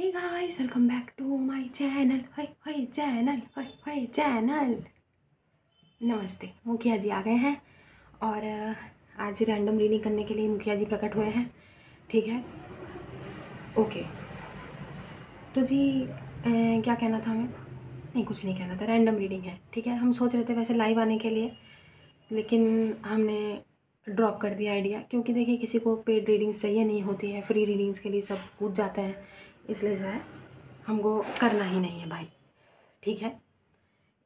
Hey guys, welcome back to my channel. Hi channel, hi channel. नमस्ते। मुखिया जी आ गए हैं और आज रैंडम रीडिंग करने के लिए मुखिया जी प्रकट हुए हैं। ठीक है, ओके। तो जी क्या कहना था हमें? नहीं, कुछ नहीं कहना था। रैंडम रीडिंग है, ठीक है। हम सोच रहे थे वैसे लाइव आने के लिए, लेकिन हमने ड्रॉप कर दिया आइडिया, क्योंकि देखिए किसी को पेड रीडिंग्स चाहिए नहीं होती है, फ्री रीडिंग्स के लिए सब कूद जाते हैं। इसलिए जो है हमको करना ही नहीं है भाई, ठीक है।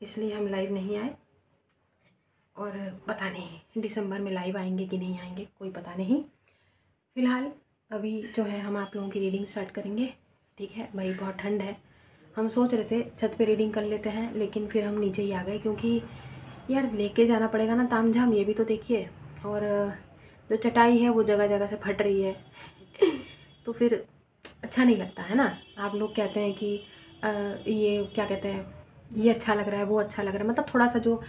इसलिए हम लाइव नहीं आए और पता नहीं दिसंबर में लाइव आएंगे कि नहीं आएंगे, कोई पता नहीं। फ़िलहाल अभी जो है हम आप लोगों की रीडिंग स्टार्ट करेंगे, ठीक है भाई। बहुत ठंड है, हम सोच रहे थे छत पे रीडिंग कर लेते हैं, लेकिन फिर हम नीचे ही आ गए, क्योंकि यार लेके जाना पड़ेगा ना ताम झाम, ये भी तो देखिए। और जो चटाई है वो जगह जगह से फट रही है तो फिर अच्छा नहीं लगता है ना। आप लोग कहते हैं कि ये क्या कहते हैं, ये अच्छा लग रहा है, वो अच्छा लग रहा है, मतलब थोड़ा सा जो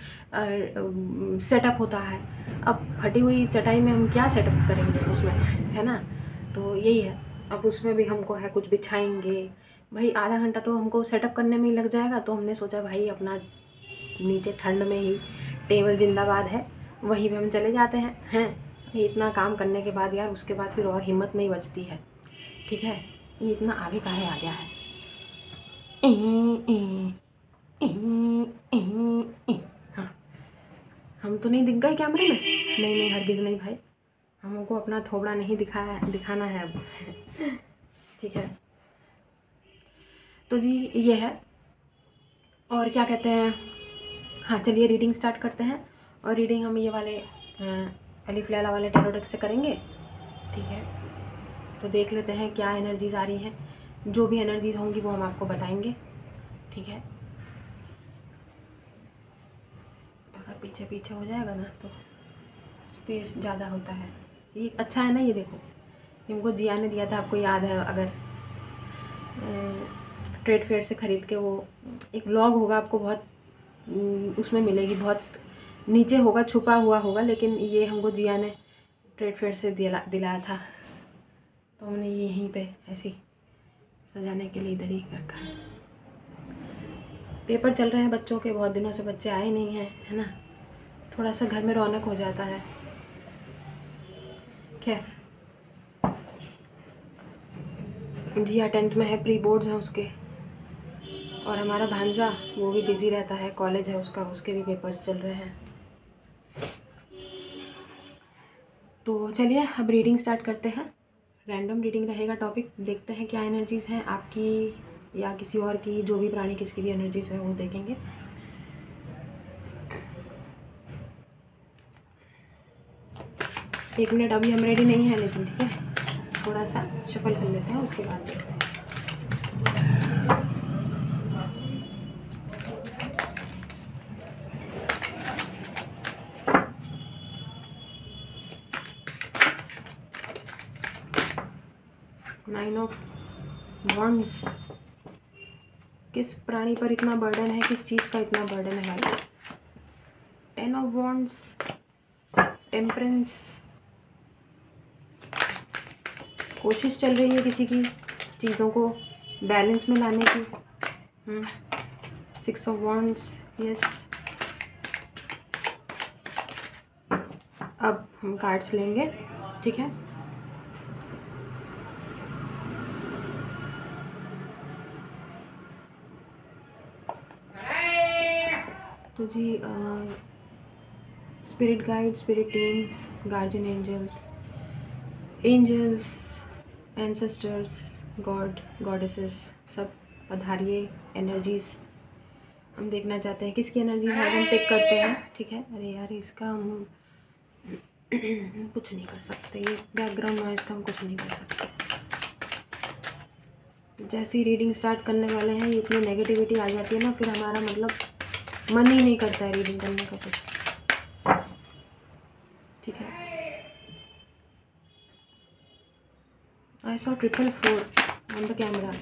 सेटअप होता है। अब फटी हुई चटाई में हम क्या सेटअप करेंगे उसमें, है ना। तो यही है, अब उसमें भी हमको है कुछ बिछाएंगे भाई। आधा घंटा तो हमको सेटअप करने में ही लग जाएगा, तो हमने सोचा भाई अपना नीचे ठंड में ही टेबल जिंदाबाद है, वहीं पे हम चले जाते हैं। इतना काम करने के बाद यार उसके बाद फिर और हिम्मत नहीं बचती है, ठीक है। ये इतना आगे काहे आ गया है? हाँ, हम तो नहीं दिख गए कैमरे में? नहीं नहीं, हरगिज़ नहीं भाई, हमको अपना थोबड़ा नहीं दिखाना है अब ठीक है। तो जी ये है, और क्या कहते हैं, हाँ चलिए रीडिंग स्टार्ट करते हैं। और रीडिंग हम ये वाले अलिफ लैला वाले टैरो डेक से करेंगे, ठीक है। तो देख लेते हैं क्या एनर्जीज़ आ रही हैं। जो भी एनर्जीज़ होंगी वो हम आपको बताएंगे, ठीक है। थोड़ा पीछे पीछे हो जाएगा ना तो स्पेस ज़्यादा होता है। ये अच्छा है ना, ये देखो, ये हमको जिया ने दिया था, आपको याद है? अगर ट्रेड फेयर से ख़रीद के, वो एक व्लॉग होगा, आपको बहुत उसमें मिलेगी, बहुत नीचे होगा, छुपा हुआ होगा, लेकिन ये हमको जिया ने ट्रेड फेयर से दिलाया था, तो हमने ये यहीं पे ऐसी सजाने के लिए इधर ही रखा है। पेपर चल रहे हैं बच्चों के, बहुत दिनों से बच्चे आए नहीं हैं, है ना। थोड़ा सा घर में रौनक हो जाता है। खैर, जिया 10th में है, प्री बोर्ड्स हैं उसके। और हमारा भांजा वो भी बिज़ी रहता है, कॉलेज है उसका, उसके भी पेपर्स चल रहे हैं। तो चलिए अब रीडिंग स्टार्ट करते हैं। रैंडम रीडिंग रहेगा टॉपिक, देखते हैं क्या एनर्जीज़ हैं आपकी या किसी और की, जो भी प्राणी किसकी भी एनर्जीज़ है वो देखेंगे। एक मिनट, अभी हम रेडी नहीं है, लेकिन ठीक है, थोड़ा सा शफल कर लेते हैं, उसके बाद देखते हैं। नाइन ऑफ वॉन्ड्स, किस प्राणी पर इतना बर्डन है, किस चीज़ का इतना बर्डन है भाई? 10 ऑफ वॉन्ड्स, टेम्परेंस, कोशिश चल रही है किसी की चीज़ों को बैलेंस में लाने की। 6 ऑफ वॉन्ड्स, यस। अब हम कार्ड्स लेंगे, ठीक है। तो जी spirit guide, spirit team, guardian angels, ancestors, god, goddesses, सब पधारिए। एनर्जीज़ हम देखना चाहते हैं, किसकी एनर्जीज आज हम पिक करते हैं, ठीक है। अरे यार, इसका हम कुछ नहीं कर सकते, ये बैकग्राउंड नॉइज़ का हम कुछ नहीं कर सकते। जैसे ही रीडिंग स्टार्ट करने वाले हैं, ये इतनी नेगेटिविटी आ जाती है ना, फिर हमारा मतलब मन ही नहीं करता है रीडिंग करने का कुछ, ठीक है। I saw 444 on the camera.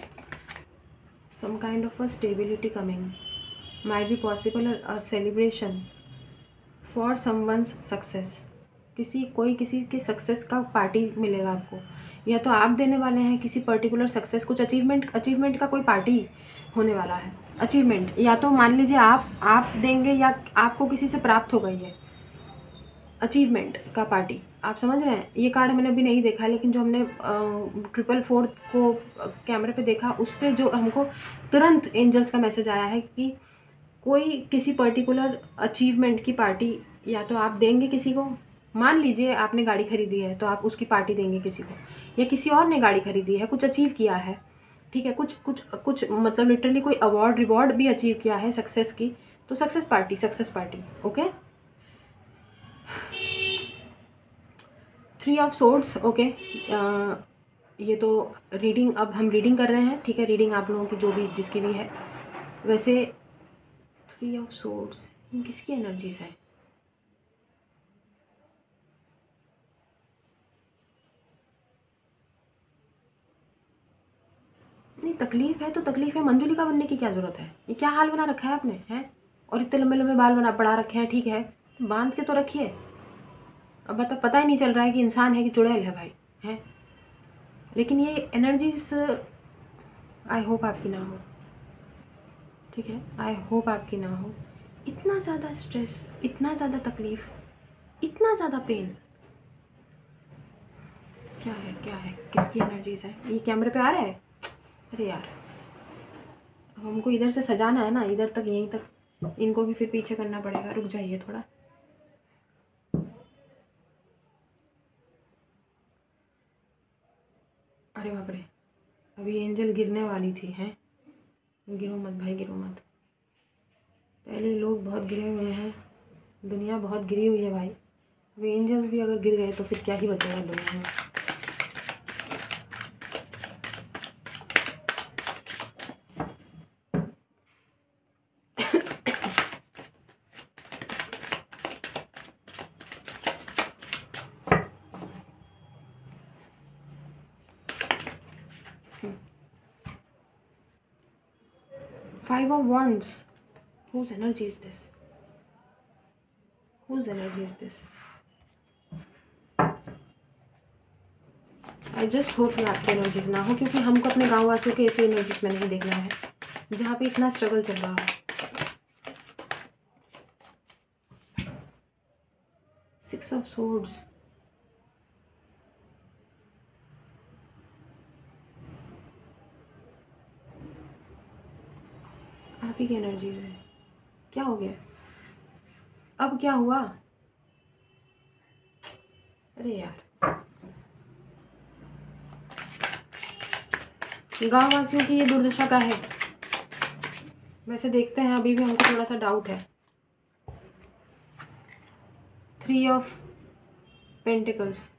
Some kind of a stability coming. Might be possible a celebration for someone's success. किसी के सक्सेस का पार्टी मिलेगा आपको, या तो आप देने वाले हैं किसी पर्टिकुलर सक्सेस, कुछ अचीवमेंट का कोई पार्टी होने वाला है। अचीवमेंट या तो मान लीजिए आप देंगे या आपको किसी से प्राप्त हो गई है अचीवमेंट का पार्टी। आप समझ रहे हैं? ये कार्ड मैंने अभी नहीं देखा, लेकिन जो हमने 444 को कैमरे पे देखा उससे जो हमको तुरंत एंजल्स का मैसेज आया है कि कोई किसी पर्टिकुलर अचीवमेंट की पार्टी या तो आप देंगे किसी को। मान लीजिए आपने गाड़ी खरीदी है तो आप उसकी पार्टी देंगे किसी को, या किसी और ने गाड़ी खरीदी है, कुछ अचीव किया है, ठीक है, कुछ मतलब लिटरली कोई अवार्ड रिवॉर्ड भी अचीव किया है सक्सेस की, तो success party. Okay, 3 of swords. Okay, ये तो रीडिंग, अब हम रीडिंग कर रहे हैं, ठीक है, रीडिंग आप लोगों की जो भी जिसकी भी है। वैसे 3 ऑफ सोर्ड्स किसकी एनर्जीज है? नहीं, तकलीफ है तो तकलीफ है, मंजुलिका बनने की क्या ज़रूरत है? ये क्या हाल बना रखा है आपने, हैं? और इतने लंबे लंबे बाल बढ़ा रखे हैं, ठीक है, बांध के तो रखिए। अब पता ही नहीं चल रहा है कि इंसान है कि चुड़ैल है भाई, हैं? लेकिन ये एनर्जीज आई होप आपकी ना हो, ठीक है, आई होप आपकी ना हो। इतना ज़्यादा स्ट्रेस, इतना ज़्यादा तकलीफ़, इतना ज़्यादा पेन, क्या है, किसकी एनर्जीज है? ये कैमरे पे आ रहा है? अरे यार, हमको इधर से सजाना है ना, इधर तक, यहीं तक, इनको भी फिर पीछे करना पड़ेगा। रुक जाइए थोड़ा। अरे बाप रे, अभी एंजल गिरने वाली थी, हैं? गिरो मत भाई, गिरो मत। पहले लोग बहुत गिरे हुए हैं, दुनिया बहुत गिरी हुई है भाई। अभी एंजल्स भी अगर गिर गए तो फिर क्या ही बचेगा दुनिया में। Five of Wands. Whose energy is this? Whose energy is this? I just hope ये आपकी एनर्जीज ना हो, क्योंकि हमको अपने गाँव वासियों के ऐसी एनर्जीज में नहीं देखना है जहाँ पे इतना स्ट्रगल चल रहा हो। 6 of Swords. आप ही की एनर्जीज है। क्या हो गया? अब क्या हुआ? अरे यार, गांव वासियों की ये दुर्दशा का है। वैसे देखते हैं, अभी भी हमको थोड़ा सा डाउट है। 3 ऑफ पेंटिकल्स,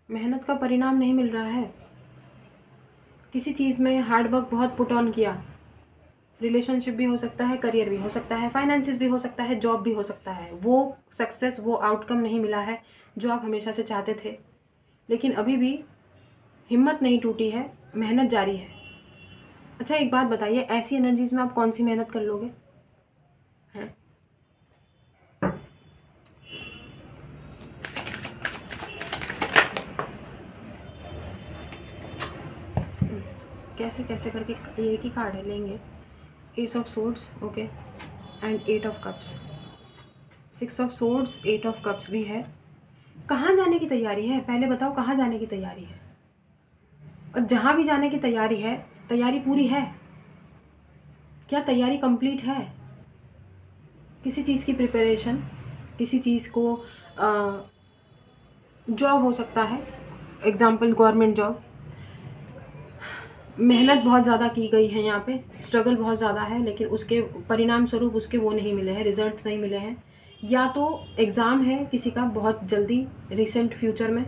मेहनत का परिणाम नहीं मिल रहा है। किसी चीज़ में हार्ड वर्क बहुत पुट ऑन किया, रिलेशनशिप भी हो सकता है, करियर भी हो सकता है, फाइनेंसिस भी हो सकता है, जॉब भी हो सकता है, वो सक्सेस, वो आउटकम नहीं मिला है जो आप हमेशा से चाहते थे। लेकिन अभी भी हिम्मत नहीं टूटी है, मेहनत जारी है। अच्छा, एक बात बताइए, ऐसी एनर्जीज में आप कौन सी मेहनत कर लोगे, हैं? कैसे कैसे करके ये एक ही कार्ड है, लेंगे। S of swords, okay, and 8 of cups. 6 of swords, 8 of cups भी है। कहाँ जाने की तैयारी है? पहले बताओ, कहाँ जाने की तैयारी है? और जहाँ भी जाने की तैयारी है, तैयारी पूरी है? क्या तैयारी कंप्लीट है? किसी चीज़ की प्रिपरेशन, किसी चीज़ को, जॉब हो सकता है, एग्जाम्पल गवर्नमेंट जॉब। मेहनत बहुत ज़्यादा की गई है यहाँ पे, स्ट्रगल बहुत ज़्यादा है, लेकिन उसके परिणाम स्वरूप उसके वो नहीं मिले हैं, रिजल्ट्स नहीं मिले हैं। या तो एग्ज़ाम है किसी का बहुत जल्दी रिसेंट फ्यूचर में,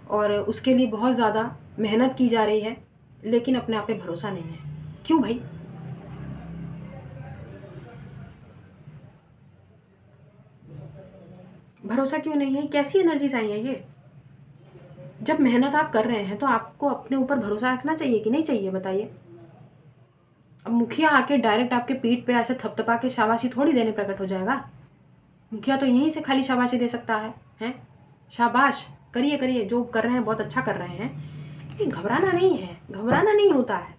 और उसके लिए बहुत ज़्यादा मेहनत की जा रही है, लेकिन अपने आप पे भरोसा नहीं है। क्यों भाई? भरोसा क्यों नहीं है? कैसी एनर्जी चाहिए ये? जब मेहनत आप कर रहे हैं तो आपको अपने ऊपर भरोसा रखना चाहिए कि नहीं चाहिए, बताइए। अब मुखिया आके डायरेक्ट आपके पीठ पे ऐसे थपथपा के शाबाशी थोड़ी देने प्रकट हो जाएगा। मुखिया तो यहीं से खाली शाबाशी दे सकता है, हैं? शाबाश, करिए करिए, जो कर रहे हैं बहुत अच्छा कर रहे हैं। ये घबराना नहीं है, घबराना नहीं होता है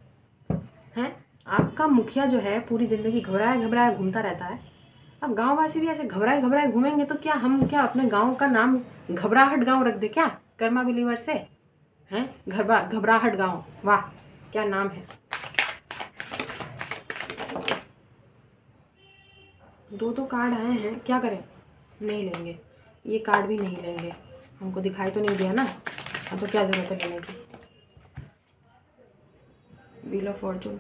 हैं। आपका मुखिया जो है पूरी ज़िंदगी घबराया घबराया घूमता रहता है। अब गांववासी भी ऐसे घबराए घबराए घूमेंगे तो क्या हम क्या अपने गांव का नाम घबराहट गांव रख दे क्या, कर्मा बिलीवर से हैं? घबराहट गांव, वाह क्या नाम है। 2 कार्ड आए हैं, क्या करें? नहीं लेंगे, ये कार्ड भी नहीं लेंगे, हमको दिखाई तो नहीं दिया ना, अब तो क्या ज़रूरत है लेने की। व्हील ऑफ फॉर्चून,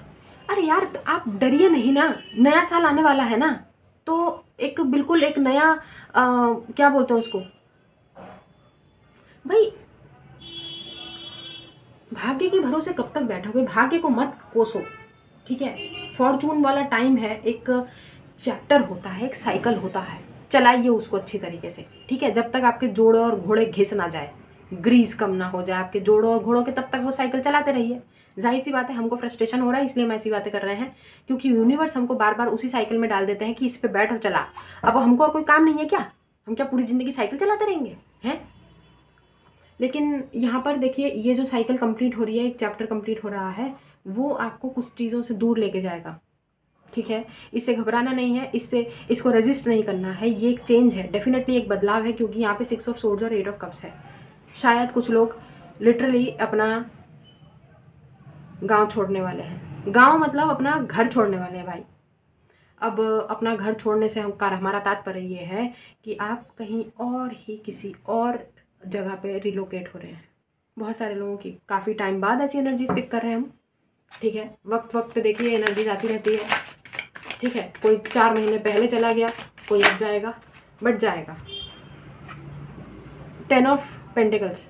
अरे यार तो आप डरिए नहीं ना, नया साल आने वाला है ना, तो एक बिल्कुल एक नया क्या बोलते हैं उसको भाई, भाग्य के भरोसे कब तक बैठोगे, भाग्य को मत कोसो, ठीक है। फॉर्चून वाला टाइम है, एक चैप्टर होता है, एक साइकिल होता है, चलाइए उसको अच्छी तरीके से, ठीक है। जब तक आपके जोड़े और घोड़े घिस ना जाए, ग्रीस कम ना हो जाए आपके जोड़ों और घोड़ों के, तब तक वो साइकिल चलाते रहिए। जाहिर सी बात है हमको फ्रस्ट्रेशन हो रहा है, इसलिए हम ऐसी बातें कर रहे हैं, क्योंकि यूनिवर्स हमको बार बार उसी साइकिल में डाल देते हैं कि इस पे बैठ और चला। अब हमको और कोई काम नहीं है क्या, हम क्या पूरी ज़िंदगी साइकिल चलाते रहेंगे हैं? लेकिन यहाँ पर देखिए, ये जो साइकिल कंप्लीट हो रही है, एक चैप्टर कंप्लीट हो रहा है, वो आपको कुछ चीज़ों से दूर लेके जाएगा, ठीक है। इससे घबराना नहीं है, इसको रेजिस्ट नहीं करना है, ये एक चेंज है, डेफिनेटली एक बदलाव है, क्योंकि यहाँ पे 6 ऑफ सोर्ड्स और 8 ऑफ कप्स है। शायद कुछ लोग लिटरली अपना गांव छोड़ने वाले हैं, गांव मतलब अपना घर छोड़ने वाले हैं भाई। अब अपना घर छोड़ने से हमारा तात्पर्य ये है कि आप कहीं और ही किसी और जगह पे रिलोकेट हो रहे हैं। बहुत सारे लोगों की काफ़ी टाइम बाद ऐसी एनर्जीज पिक कर रहे हैं हम, ठीक है। वक्त वक्त पे देखिए एनर्जीज आती रहती है, ठीक है। कोई 4 महीने पहले चला गया, कोई अब जाएगा, बट जाएगा। 10 ऑफ पेंटिकल्स,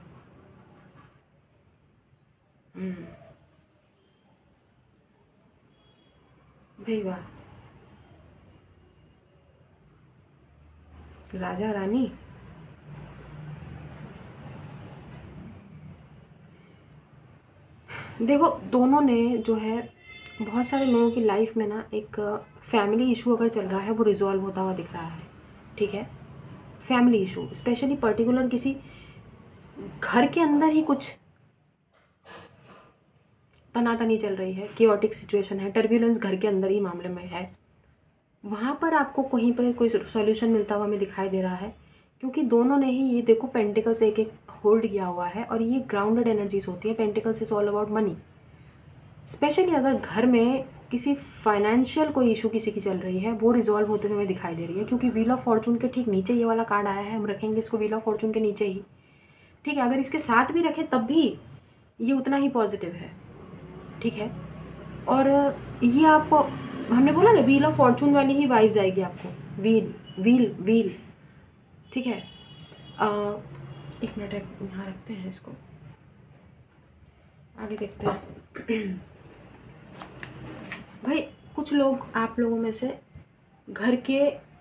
भाई वाह, राजा रानी, देखो दोनों ने जो है, बहुत सारे लोगों की लाइफ में ना एक फैमिली इशू अगर चल रहा है, वो रिजॉल्व होता हुआ दिख रहा है, ठीक है। फैमिली इशू स्पेशली पर्टिकुलर किसी घर के अंदर ही कुछ तनातनी चल रही है, केओटिक सिचुएशन है, टर्बुलेंस घर के अंदर ही मामले में है, वहाँ पर आपको कहीं पर कोई सॉल्यूशन मिलता हुआ हमें दिखाई दे रहा है। क्योंकि दोनों ने ही, ये देखो पेंटिकल्स एक एक होल्ड किया हुआ है, और ये ग्राउंडेड एनर्जीज होती है। Pentacles is all about money. Specially अगर घर में किसी फाइनेंशियल कोई इशू किसी की चल रही है, वो रिजॉल्व होते हुए हमें दिखाई दे रही है, क्योंकि व्हील ऑफ फॉर्चून के ठीक नीचे ये वाला कार्ड आया है, हम रखेंगे इसको व्हील ऑफ फॉर्चून के नीचे ही, ठीक है। अगर इसके साथ भी रखें तब भी ये उतना ही पॉजिटिव है, ठीक है। और ये आपको, हमने बोला ना व्हील ऑफ फॉर्चून वाली ही वाइब्स आएगी आपको, व्हील व्हील व्हील, ठीक है। एक मिनट यहाँ रखते हैं इसको, आगे देखते हैं। भाई कुछ लोग, आप लोगों में से घर के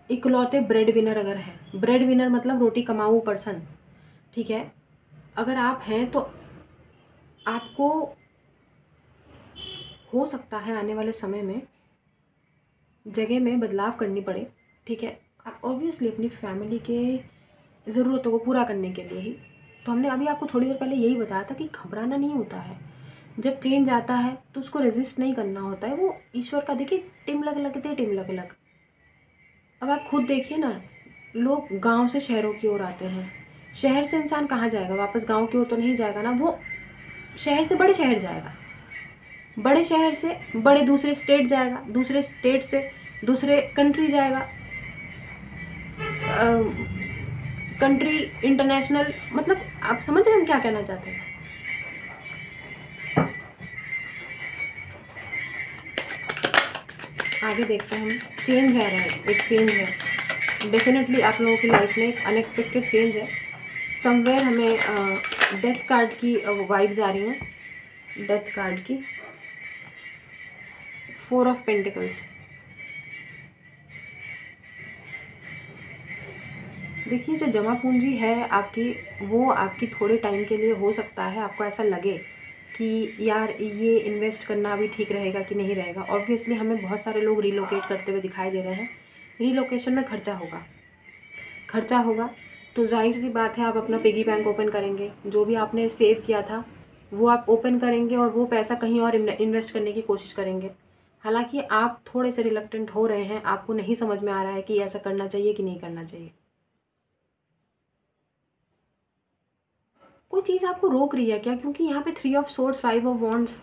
इकलौते ब्रेड विनर अगर हैं, ब्रेड विनर मतलब रोटी कमाऊ पर्सन, ठीक है, अगर आप हैं तो आपको हो सकता है आने वाले समय में जगह में बदलाव करनी पड़े, ठीक है। आप ऑब्वियसली अपनी फैमिली के ज़रूरतों को पूरा करने के लिए ही, तो हमने अभी आपको थोड़ी देर पहले यही बताया था कि घबराना नहीं होता है। जब चेंज आता है तो उसको रेजिस्ट नहीं करना होता है, वो ईश्वर का देखिए टिम लग लगते टिम लग लग। अब आप खुद देखिए ना, लोग गांव से शहरों की ओर आते हैं, शहर से इंसान कहाँ जाएगा, वापस गांव की ओर तो नहीं जाएगा ना, वो शहर से बड़े शहर जाएगा, बड़े शहर से बड़े दूसरे स्टेट जाएगा, दूसरे स्टेट से दूसरे कंट्री जाएगा, कंट्री इंटरनेशनल, मतलब आप समझ रहे हैं हम क्या कहना चाहते हैं। आगे देखते हैं हम, चेंज है रहा है, एक चेंज है डेफिनेटली आप लोगों की लाइफ में, एक अनएक्सपेक्टेड चेंज है समवेयर। हमें डेथ कार्ड की वाइब्स आ रही हैं, डेथ कार्ड की, 4 ऑफ पेंटिकल्स। देखिए जो जमा पूंजी है आपकी, वो आपकी थोड़े टाइम के लिए हो सकता है आपको ऐसा लगे कि यार ये इन्वेस्ट करना अभी ठीक रहेगा कि नहीं रहेगा। ऑब्वियसली हमें बहुत सारे लोग रिलोकेट करते हुए दिखाई दे रहे हैं, रिलोकेशन में खर्चा होगा, खर्चा होगा, तो जाहिर सी बात है आप अपना पिगी बैंक ओपन करेंगे, जो भी आपने सेव किया था वो आप ओपन करेंगे और वो पैसा कहीं और इन्वेस्ट करने की कोशिश करेंगे। हालांकि आप थोड़े से रिलक्टेंट हो रहे हैं, आपको नहीं समझ में आ रहा है कि ऐसा करना चाहिए कि नहीं करना चाहिए। कोई चीज़ आपको रोक रही है क्या? क्योंकि यहाँ पे 3 ऑफ सोर्ड्स, 5 ऑफ वॉन्ड्स,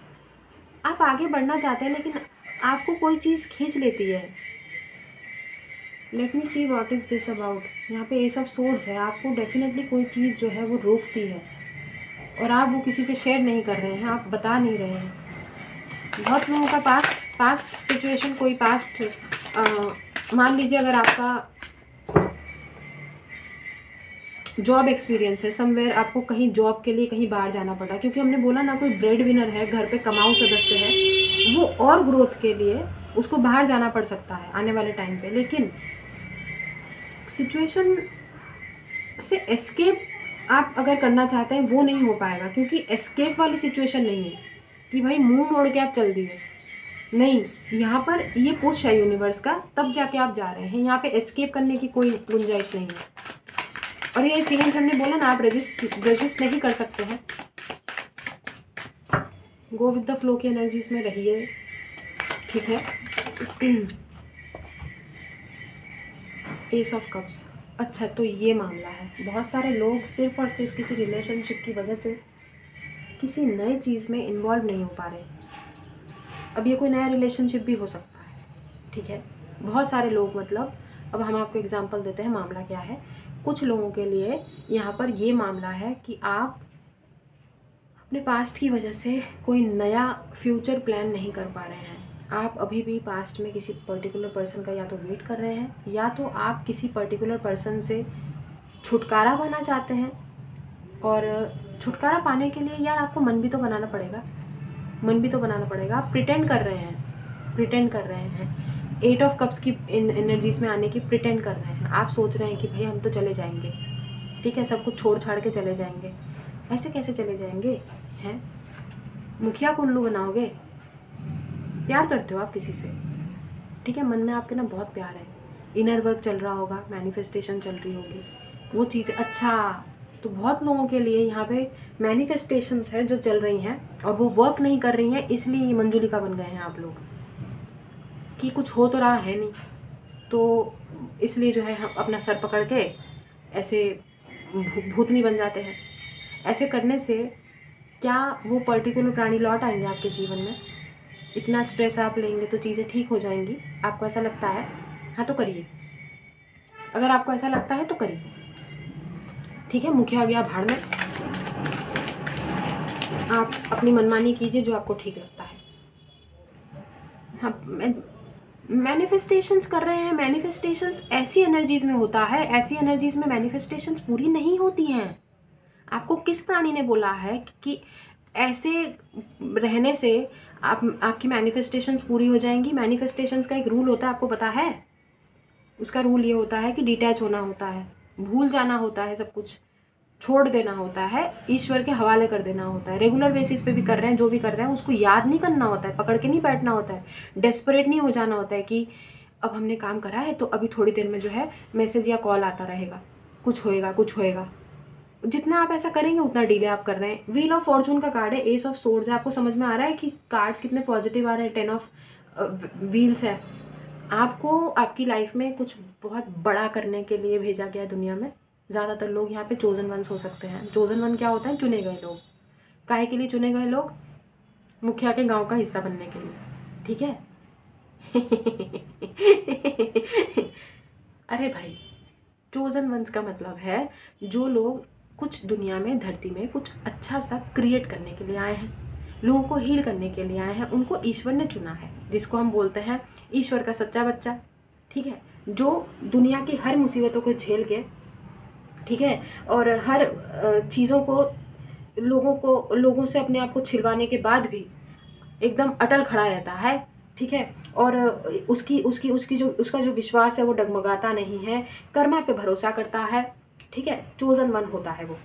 आप आगे बढ़ना चाहते हैं लेकिन आपको कोई चीज़ खींच लेती है। Let me see what is this about. यहाँ पे एस ऑफ सोर्ड्स है, आपको डेफिनेटली कोई चीज़ जो है वो रोकती है और आप वो किसी से शेयर नहीं कर रहे हैं, आप बता नहीं रहे हैं। बहुत लोगों का पास्ट सिचुएशन, कोई पास्ट, मान लीजिए अगर आपका जॉब एक्सपीरियंस है, समवेयर आपको कहीं जॉब के लिए कहीं बाहर जाना पड़ा, क्योंकि हमने बोला ना कोई ब्रेड विनर है, घर पे कमाऊ सदस्य है, वो और ग्रोथ के लिए उसको बाहर जाना पड़ सकता है आने वाले टाइम पे। लेकिन सिचुएशन से एस्केप आप अगर करना चाहते हैं वो नहीं हो पाएगा, क्योंकि एस्केप वाली सिचुएशन नहीं है कि भाई मुंह मोड़ के आप चल दिए, नहीं। यहाँ पर ये पुश है यूनिवर्स का, तब जाके आप जा रहे हैं। यहाँ पे एस्केप करने की कोई गुंजाइश नहीं है। और ये चेंज हमने बोला ना, आप रजिस्ट नहीं कर सकते हैं। गो विद द फ्लो की एनर्जीज में रहिए, ठीक है। एस ऑफ कप्स, अच्छा तो ये मामला है। बहुत सारे लोग सिर्फ और सिर्फ किसी रिलेशनशिप की वजह से किसी नए चीज़ में इन्वॉल्व नहीं हो पा रहे। अब ये कोई नया रिलेशनशिप भी हो सकता है, ठीक है। बहुत सारे लोग, मतलब अब हम आपको एग्जांपल देते हैं मामला क्या है। कुछ लोगों के लिए यहाँ पर ये मामला है कि आप अपने पास्ट की वजह से कोई नया फ्यूचर प्लान नहीं कर पा रहे हैं। आप अभी भी पास्ट में किसी पर्टिकुलर पर्सन का या तो वेट कर रहे हैं, या तो आप किसी पर्टिकुलर पर्सन से छुटकारा पाना चाहते हैं। और छुटकारा पाने के लिए यार आपको मन भी तो बनाना पड़ेगा, मन भी तो बनाना पड़ेगा। आप प्रिटेंड कर रहे हैं 8 ऑफ कप्स की एनर्जीज में आने की प्रिटेंड कर रहे हैं। आप सोच रहे हैं कि भाई हम तो चले जाएंगे, ठीक है, सब कुछ छोड़ छाड़ के चले जाएंगे। ऐसे कैसे चले जाएंगे हैं? मुखिया को उल्लू बनाओगे? प्यार करते हो आप किसी से, ठीक है, मन में आपके ना बहुत प्यार है, इनर वर्क चल रहा होगा, मैनिफेस्टेशन चल रही होगी, वो चीज़ें। अच्छा, तो बहुत लोगों के लिए यहाँ पे मैनिफेस्टेशंस है जो चल रही हैं और वो वर्क नहीं कर रही हैं, इसलिए मंजुलिका बन गए हैं आप लोग कि कुछ हो तो रहा है नहीं, तो इसलिए जो है हम अपना सर पकड़ के ऐसे भूतनी बन जाते हैं। ऐसे करने से क्या वो पर्टिकुलर प्राणी लौट आएंगे आपके जीवन में? इतना स्ट्रेस आप लेंगे तो चीज़ें ठीक हो जाएंगी? आपको ऐसा लगता है? हाँ तो करिए, अगर आपको ऐसा लगता है तो करिए, ठीक है। मुखिया गया भाड़ में, आप अपनी मनमानी कीजिए जो आपको ठीक लगता है। हाँ, मैनिफेस्टेशंस कर रहे हैं। मैनिफेस्टेशंस ऐसी एनर्जीज में होता है, ऐसी एनर्जीज में मैनिफेस्टेशंस पूरी नहीं होती हैं। आपको किस प्राणी ने बोला है कि ऐसे रहने से आपकी मैनिफेस्टेशंस पूरी हो जाएंगी? मैनिफेस्टेशंस का एक रूल होता है, आपको पता है? उसका रूल ये होता है कि डिटैच होना होता है, भूल जाना होता है, सब कुछ छोड़ देना होता है, ईश्वर के हवाले कर देना होता है। रेगुलर बेसिस पे भी कर रहे हैं, जो भी कर रहे हैं उसको याद नहीं करना होता है, पकड़ के नहीं बैठना होता है, डेस्परेट नहीं हो जाना होता है कि अब हमने काम करा है तो अभी थोड़ी देर में जो है मैसेज या कॉल आता रहेगा, कुछ होएगा। जितना आप ऐसा करेंगे उतना डिले आप कर रहे हैं। व्हील ऑफ फॉर्चून का कार्ड है, एस ऑफ सोर्ड्स है। आपको समझ में आ रहा है कि कार्ड्स कितने पॉजिटिव आ रहे हैं? 10 ऑफ व्हील्स है। आपको आपकी लाइफ में कुछ बहुत बड़ा करने के लिए भेजा गया है दुनिया में। ज़्यादातर लोग यहाँ पे चोजन वंस हो सकते हैं। चोजन वन क्या होता है? चुने गए लोग। काहे के लिए चुने गए लोग? मुखिया के गांव का हिस्सा बनने के लिए, ठीक है। अरे भाई, चोजन वंस का मतलब है जो लोग कुछ दुनिया में, धरती में कुछ अच्छा सा क्रिएट करने के लिए आए हैं, लोगों को हील करने के लिए आए हैं, उनको ईश्वर ने चुना है, जिसको हम बोलते हैं ईश्वर का सच्चा बच्चा, ठीक है। जो दुनिया की हर मुसीबतों को झेल के, ठीक है, और हर चीज़ों को लोगों से अपने आप को छिलवाने के बाद भी एकदम अटल खड़ा रहता है, ठीक है। और उसका जो विश्वास है वो डगमगाता नहीं है, कर्मा पे भरोसा करता है, ठीक है। चोजन वन होता है वो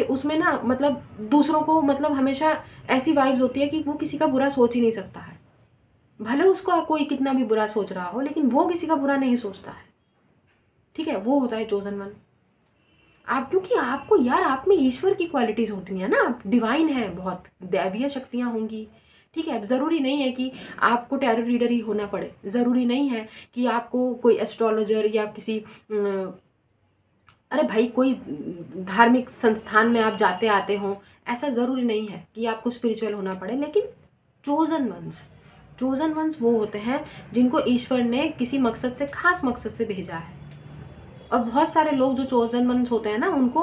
उसमें ना, मतलब दूसरों को, मतलब हमेशा ऐसी वाइब्स होती है कि वो किसी का बुरा सोच ही नहीं सकता है। भले उसको कोई कितना भी बुरा सोच रहा हो, लेकिन वो किसी का बुरा नहीं सोचता है। ठीक है, वो होता है चोजन वन। आप, क्योंकि आपको यार, आप में ईश्वर की क्वालिटीज़ होती हैं ना, आप डिवाइन है, बहुत दैवीय शक्तियाँ होंगी। ठीक है, ज़रूरी नहीं है कि आपको टैरो रीडर ही होना पड़े, ज़रूरी नहीं है कि आपको कोई एस्ट्रोलॉजर या किसी अरे भाई कोई धार्मिक संस्थान में आप जाते आते हो, ऐसा ज़रूरी नहीं है कि आपको स्पिरिचुअल होना पड़े। लेकिन चोजन वंस वो होते हैं जिनको ईश्वर ने किसी मकसद से, खास मकसद से भेजा है। और बहुत सारे लोग जो चोजन वंस होते हैं ना, उनको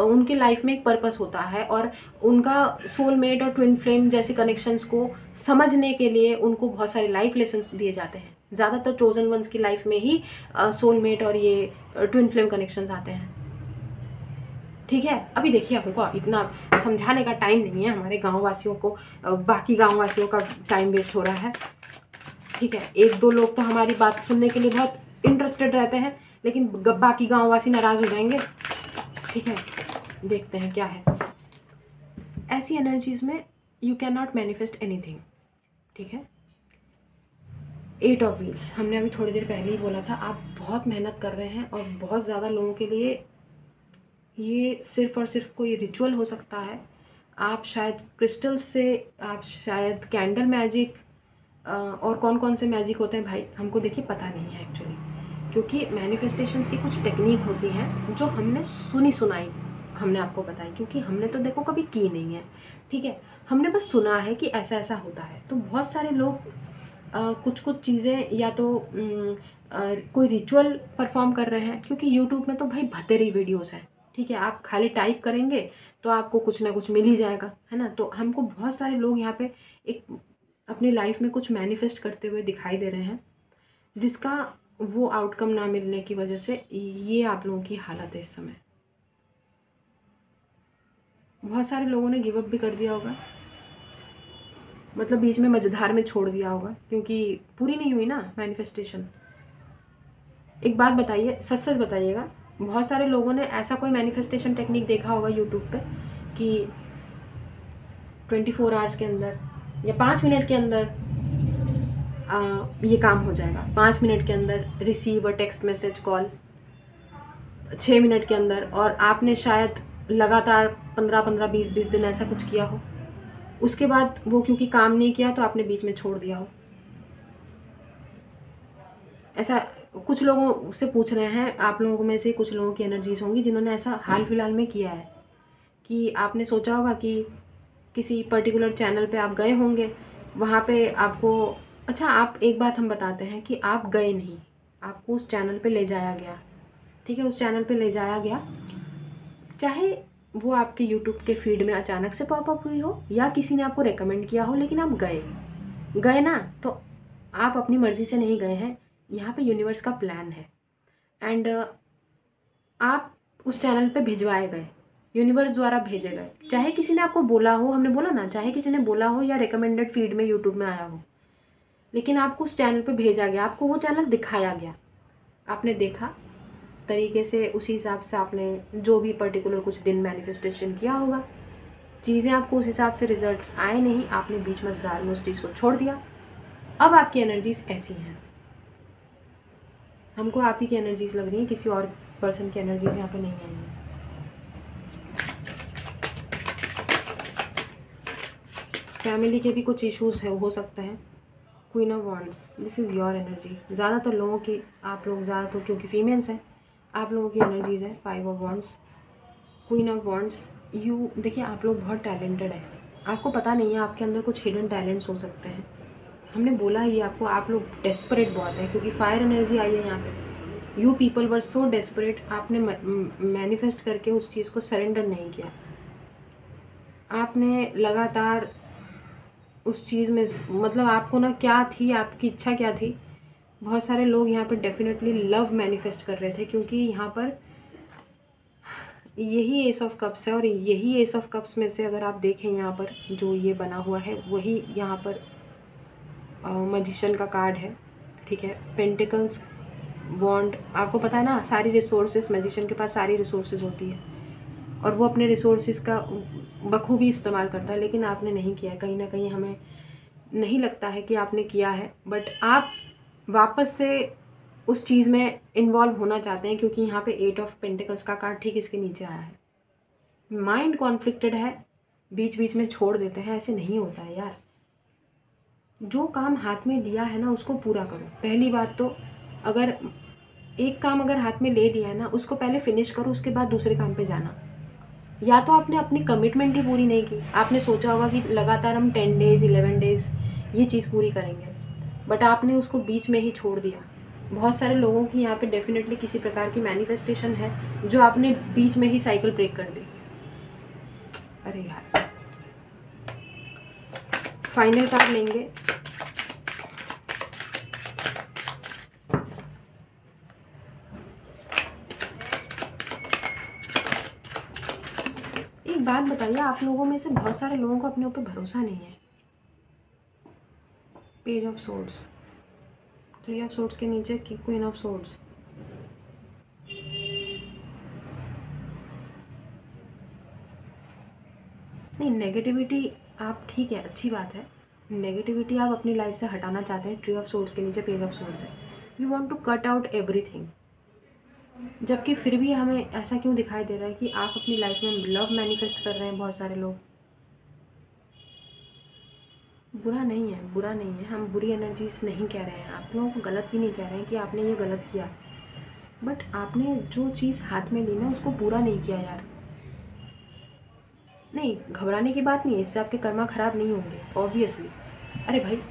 उनके लाइफ में एक पर्पस होता है, और उनका सोलमेट और ट्विन फ्लेम जैसे कनेक्शंस को समझने के लिए उनको बहुत सारे लाइफ लेसन्स दिए जाते हैं। ज़्यादातर चोजन वंस की लाइफ में ही सोलमेट और ये ट्विन फ्लेम कनेक्शंस आते हैं। ठीक है, अभी देखिए, हमको इतना समझाने का टाइम नहीं है, हमारे गाँव वासियों को, बाकी गाँव वासियों का टाइम वेस्ट हो रहा है। ठीक है, एक दो लोग तो हमारी बात सुनने के लिए बहुत इंटरेस्टेड रहते हैं, लेकिन बाकी गाँव वासी नाराज़ हो जाएंगे। ठीक है, देखते हैं क्या है। ऐसी एनर्जीज में you can not manifest anything. ठीक है, 8 ऑफ व्हील्स हमने अभी थोड़ी देर पहले ही बोला था। आप बहुत मेहनत कर रहे हैं, और बहुत ज़्यादा लोगों के लिए ये सिर्फ़ और सिर्फ कोई रिचुअल हो सकता है। आप शायद क्रिस्टल्स से, आप शायद कैंडल मैजिक, और कौन कौन से मैजिक होते हैं भाई, हमको देखिए पता नहीं है एक्चुअली, क्योंकि मैनिफेस्टेशंस की कुछ टेक्निक होती हैं जो हमने सुनाई, हमने आपको बताई, क्योंकि हमने तो देखो कभी की नहीं है। ठीक है, हमने बस सुना है कि ऐसा ऐसा होता है। तो बहुत सारे लोग कुछ चीज़ें या तो कोई रिचुअल परफॉर्म कर रहे हैं, क्योंकि यूट्यूब में तो भाई भतेरी वीडियोस हैं। ठीक है, आप खाली टाइप करेंगे तो आपको कुछ ना कुछ मिल ही जाएगा, है ना। तो हमको बहुत सारे लोग यहाँ पे एक अपनी लाइफ में कुछ मैनिफेस्ट करते हुए दिखाई दे रहे हैं, जिसका वो आउटकम ना मिलने की वजह से ये आप लोगों की हालत है इस समय। बहुत सारे लोगों ने गिव अप भी कर दिया होगा, मतलब बीच में मझधार में छोड़ दिया होगा, क्योंकि पूरी नहीं हुई ना मैनिफेस्टेशन। एक बात बताइए, सच सच बताइएगा, बहुत सारे लोगों ने ऐसा कोई मैनिफेस्टेशन टेक्निक देखा होगा यूट्यूब पे कि 24 आवर्स के अंदर या 5 मिनट के अंदर ये काम हो जाएगा, 5 मिनट के अंदर receive a text message call, 6 minute के अंदर, और आपने शायद लगातार 15-15, 20-20 दिन ऐसा कुछ किया हो, उसके बाद वो क्योंकि काम नहीं किया तो आपने बीच में छोड़ दिया हो। ऐसा कुछ लोगों से पूछ रहे हैं, आप लोगों में से कुछ लोगों की एनर्जीज होंगी जिन्होंने ऐसा हाल फिलहाल में किया है, कि आपने सोचा होगा कि किसी पर्टिकुलर चैनल पे आप गए होंगे, वहाँ पे आपको, अच्छा आप एक बात हम बताते हैं कि आप गए नहीं, आपको उस चैनल पे ले जाया गया। ठीक है, उस चैनल पे ले जाया गया, चाहे वो आपके यूट्यूब के फीड में अचानक से पॉपअप हुई हो या किसी ने आपको रेकमेंड किया हो, लेकिन आप गए ना, तो आप अपनी मर्ज़ी से नहीं गए हैं, यहाँ पे यूनिवर्स का प्लान है। एंड आप उस चैनल पे भिजवाए गए, यूनिवर्स द्वारा भेजे गए, चाहे किसी ने आपको बोला हो, हमने बोला ना, चाहे किसी ने बोला हो या रिकमेंडेड फीड में यूट्यूब में आया हो, लेकिन आपको उस चैनल पे भेजा गया, आपको वो चैनल दिखाया गया, आपने देखा तरीके से, उसी हिसाब से आपने जो भी पर्टिकुलर कुछ दिन मैनिफेस्टेशन किया होगा, चीज़ें आपको उस हिसाब से रिजल्ट्स आए नहीं, आपने बीच मझधार में उस चीज़ को छोड़ दिया। अब आपकी एनर्जीज ऐसी हैं, हमको आप ही की एनर्जीज लग रही हैं, किसी और पर्सन की एनर्जीज यहाँ पे नहीं आई हैं। फैमिली के भी कुछ इश्यूज है, हो सकते हैं। Queen of wands, this is your energy. ज़्यादातर लोगों की, आप लोग ज़्यादातर क्योंकि फीमेल्स हैं, आप लोगों की एनर्जीज है 5 of wands, queen of wands. You देखिए, आप लोग बहुत टैलेंटेड हैं, आपको पता नहीं है आपके अंदर कुछ हिडन टैलेंट्स हो सकते हैं। हमने बोला ही आपको, आप लोग डेस्परेट बहुत है, क्योंकि फायर एनर्जी आई है यहाँ पे। You people were so desperate, आपने मैनिफेस्ट करके उस चीज़ को सरेंडर नहीं किया, आपने लगातार उस चीज़ में, मतलब आपको ना क्या थी, आपकी इच्छा क्या थी। बहुत सारे लोग यहाँ पर डेफिनेटली लव मैनिफेस्ट कर रहे थे, क्योंकि यहाँ पर यही एस ऑफ कप्स है, और यही एस ऑफ कप्स में से अगर आप देखें यहाँ पर जो ये बना हुआ है, वही यहाँ पर मैजिशियन का कार्ड है। ठीक है, पेंटिकल्स, वॉन्ड, आपको पता है ना, सारी रिसोर्सेज, मैजिशियन के पास सारी रिसोर्सेज होती है, और वो अपने रिसोर्सेज का बखूबी इस्तेमाल करता है, लेकिन आपने नहीं किया है। कहीं ना कहीं हमें नहीं लगता है कि आपने किया है, बट आप वापस से उस चीज़ में इन्वॉल्व होना चाहते हैं, क्योंकि यहाँ पे 8 ऑफ पेंटिकल्स का कार्ड ठीक इसके नीचे आया है। माइंड कॉन्फ्लिक्टेड है, बीच बीच में छोड़ देते हैं। ऐसे नहीं होता है यार। जो काम हाथ में लिया है ना उसको पूरा करो। पहली बात तो अगर एक काम अगर हाथ में ले लिया है ना, उसको पहले फिनिश करो, उसके बाद दूसरे काम पे जाना। या तो आपने अपनी कमिटमेंट ही पूरी नहीं की। आपने सोचा होगा कि लगातार हम 10 डेज़ 11 डेज़ ये चीज़ पूरी करेंगे, बट आपने उसको बीच में ही छोड़ दिया। बहुत सारे लोगों की यहाँ पे डेफिनेटली किसी प्रकार की मैनिफेस्टेशन है जो आपने बीच में ही साइकिल ब्रेक कर दी। अरे यार, फाइनल कार्ड लेंगे। एक बात बताइए, आप लोगों में से बहुत सारे लोगों को अपने ऊपर भरोसा नहीं है। Page of swords, 3 of swords के नीचे क्वीन ऑफ सोर्ड्स। नहीं, नेगेटिविटी आप ठीक है, अच्छी बात है। नेगेटिविटी आप अपनी लाइफ से हटाना चाहते हैं। 3 ऑफ सोर्ड्स के नीचे पेज ऑफ सोर्ड्स है। You want to cut out everything. जबकि फिर भी हमें ऐसा क्यों दिखाई दे रहा है कि आप अपनी लाइफ में लव मैनिफेस्ट कर रहे हैं। बहुत सारे लोग, बुरा नहीं है, बुरा नहीं है, हम बुरी एनर्जीज नहीं कह रहे हैं, आप लोगों को गलत भी नहीं कह रहे हैं कि आपने ये गलत किया, बट आपने जो चीज़ हाथ में ली ना उसको पूरा नहीं किया यार। नहीं, घबराने की बात नहीं है, इससे आपके कर्मा ख़राब नहीं होंगे ऑब्वियसली। अरे भाई,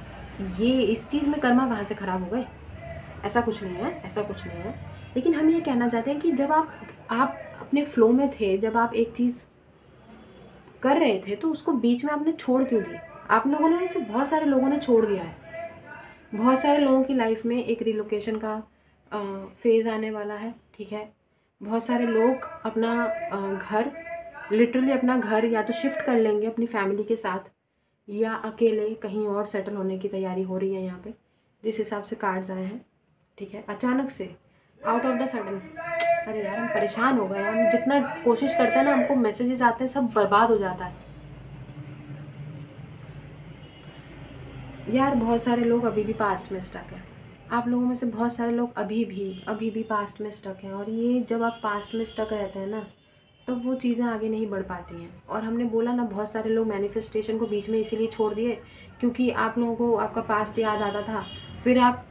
ये इस चीज़ में कर्मा कहाँ से ख़राब हो गए? ऐसा कुछ नहीं है, ऐसा कुछ नहीं है। लेकिन हम ये कहना चाहते हैं कि जब आप अपने फ्लो में थे, जब आप एक चीज़ कर रहे थे तो उसको बीच में आपने छोड़ क्यों दी? आप लोगों ने, ऐसे बहुत सारे लोगों ने छोड़ दिया है। बहुत सारे लोगों की लाइफ में एक रिलोकेशन का फेज़ आने वाला है, ठीक है। बहुत सारे लोग अपना घर, लिटरली अपना घर या तो शिफ्ट कर लेंगे अपनी फैमिली के साथ, या अकेले कहीं और सेटल होने की तैयारी हो रही है यहाँ पे, जिस हिसाब से कार्ड्स आए हैं, ठीक है। अचानक से, आउट ऑफ द सडन। अरे यार, हम परेशान हो गए। हम जितना कोशिश करते हैं ना, हमको मैसेजेस आते हैं, सब बर्बाद हो जाता है यार। बहुत सारे लोग अभी भी पास्ट में स्टक हैं। आप लोगों में से बहुत सारे लोग अभी भी पास्ट में स्टक हैं। और ये जब आप पास्ट में स्टक रहते हैं ना, तब वो चीज़ें आगे नहीं बढ़ पाती हैं। और हमने बोला ना, बहुत सारे लोग मैनिफेस्टेशन को बीच में इसीलिए छोड़ दिए क्योंकि आप लोगों को आपका पास्ट याद आता था। फिर आप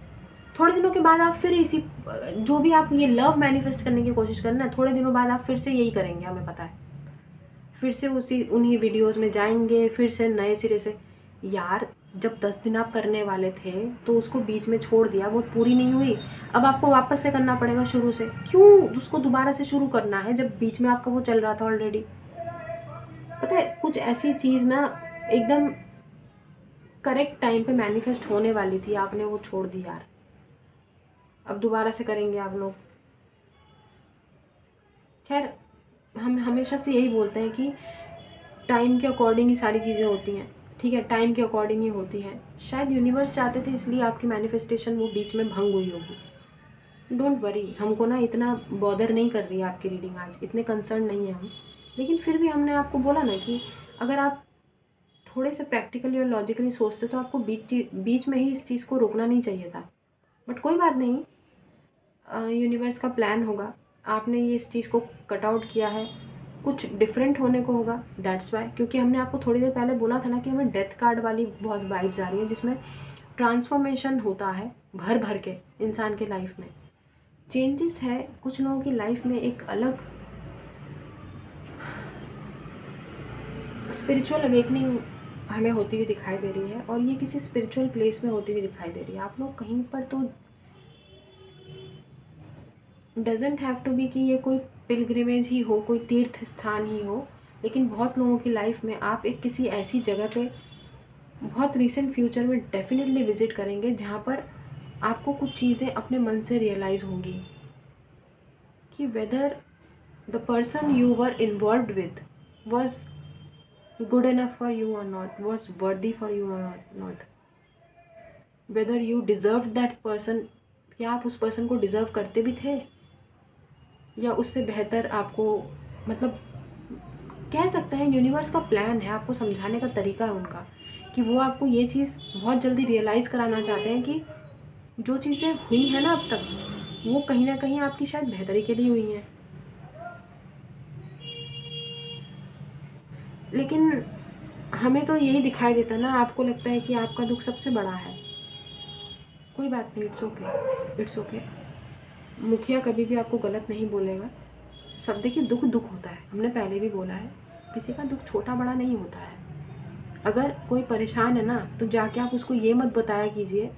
थोड़े दिनों के बाद आप फिर इसी, जो भी आप ये लव मैनिफेस्ट करने की कोशिश करें ना, थोड़े दिनों बाद आप फिर से यही करेंगे, हमें पता है। फिर से उन्हीं वीडियोस में जाएंगे, फिर से नए सिरे से। यार, जब 10 दिन आप करने वाले थे तो उसको बीच में छोड़ दिया, वो पूरी नहीं हुई, अब आपको वापस से करना पड़ेगा शुरू से। क्यों उसको दोबारा से शुरू करना है जब बीच में आपका वो चल रहा था ऑलरेडी? पता है, कुछ ऐसी चीज़ ना एकदम करेक्ट टाइम पे मैनिफेस्ट होने वाली थी, आपने वो छोड़ दी यार। अब दोबारा से करेंगे आप लोग। खैर, हम हमेशा से यही बोलते हैं कि टाइम के अकॉर्डिंग ही सारी चीज़ें होती हैं, ठीक है। टाइम के अकॉर्डिंग ही होती हैं। शायद यूनिवर्स चाहते थे, इसलिए आपकी मैनिफेस्टेशन वो बीच में भंग हुई होगी। डोंट वरी, हमको ना इतना बॉदर नहीं कर रही है आपकी रीडिंग आज, इतने कंसर्न नहीं है हम। लेकिन फिर भी हमने आपको बोला ना कि अगर आप थोड़े से प्रैक्टिकली और लॉजिकली सोचते तो आपको बीच में ही इस चीज़ को रोकना नहीं चाहिए था। बट कोई बात नहीं, यूनिवर्स का प्लान होगा। आपने ये इस चीज़ को कट आउट किया है, कुछ डिफरेंट होने को होगा, दैट्स वाई। क्योंकि हमने आपको थोड़ी देर पहले बोला था ना कि हमें डेथ कार्ड वाली बहुत वाइब्स आ रही है, जिसमें ट्रांसफॉर्मेशन होता है भर भर के इंसान के लाइफ में, चेंजेस है। कुछ लोगों की लाइफ में एक अलग स्पिरिचुअल अवेकनिंग हमें होती हुई दिखाई दे रही है, और ये किसी स्पिरिचुअल प्लेस में होती हुई दिखाई दे रही है। आप लोग कहीं पर, तो डजेंट हैव टू बी कि ये कोई पिलग्रिमेज ही हो, कोई तीर्थ स्थान ही हो, लेकिन बहुत लोगों की लाइफ में आप एक किसी ऐसी जगह पे बहुत रिसेंट फ्यूचर में डेफिनेटली विज़िट करेंगे जहाँ पर आपको कुछ चीज़ें अपने मन से रियलाइज़ होंगी कि whether the person you were involved with was good enough for you और नॉट, वॉज वर्दी फॉर यू और not, whether you deserve that person, क्या आप उस पर्सन को डिज़र्व करते भी थे, या उससे बेहतर आपको, मतलब कह सकते हैं यूनिवर्स का प्लान है, आपको समझाने का तरीका है उनका, कि वो आपको ये चीज़ बहुत जल्दी रियलाइज़ कराना चाहते हैं कि जो चीज़ें हुई हैं ना अब तक, वो कहीं ना कहीं आपकी शायद बेहतरी के लिए हुई हैं, लेकिन हमें तो यही दिखाई देता ना, आपको लगता है कि आपका दुख सबसे बड़ा है। कोई बात नहीं, इट्स ओके, इट्स ओके। मुखिया कभी भी आपको गलत नहीं बोलेगा। सब देखिए, दुख दुख होता है, हमने पहले भी बोला है, किसी का दुख छोटा बड़ा नहीं होता है। अगर कोई परेशान है ना, तो जाके आप उसको ये मत बताया कीजिए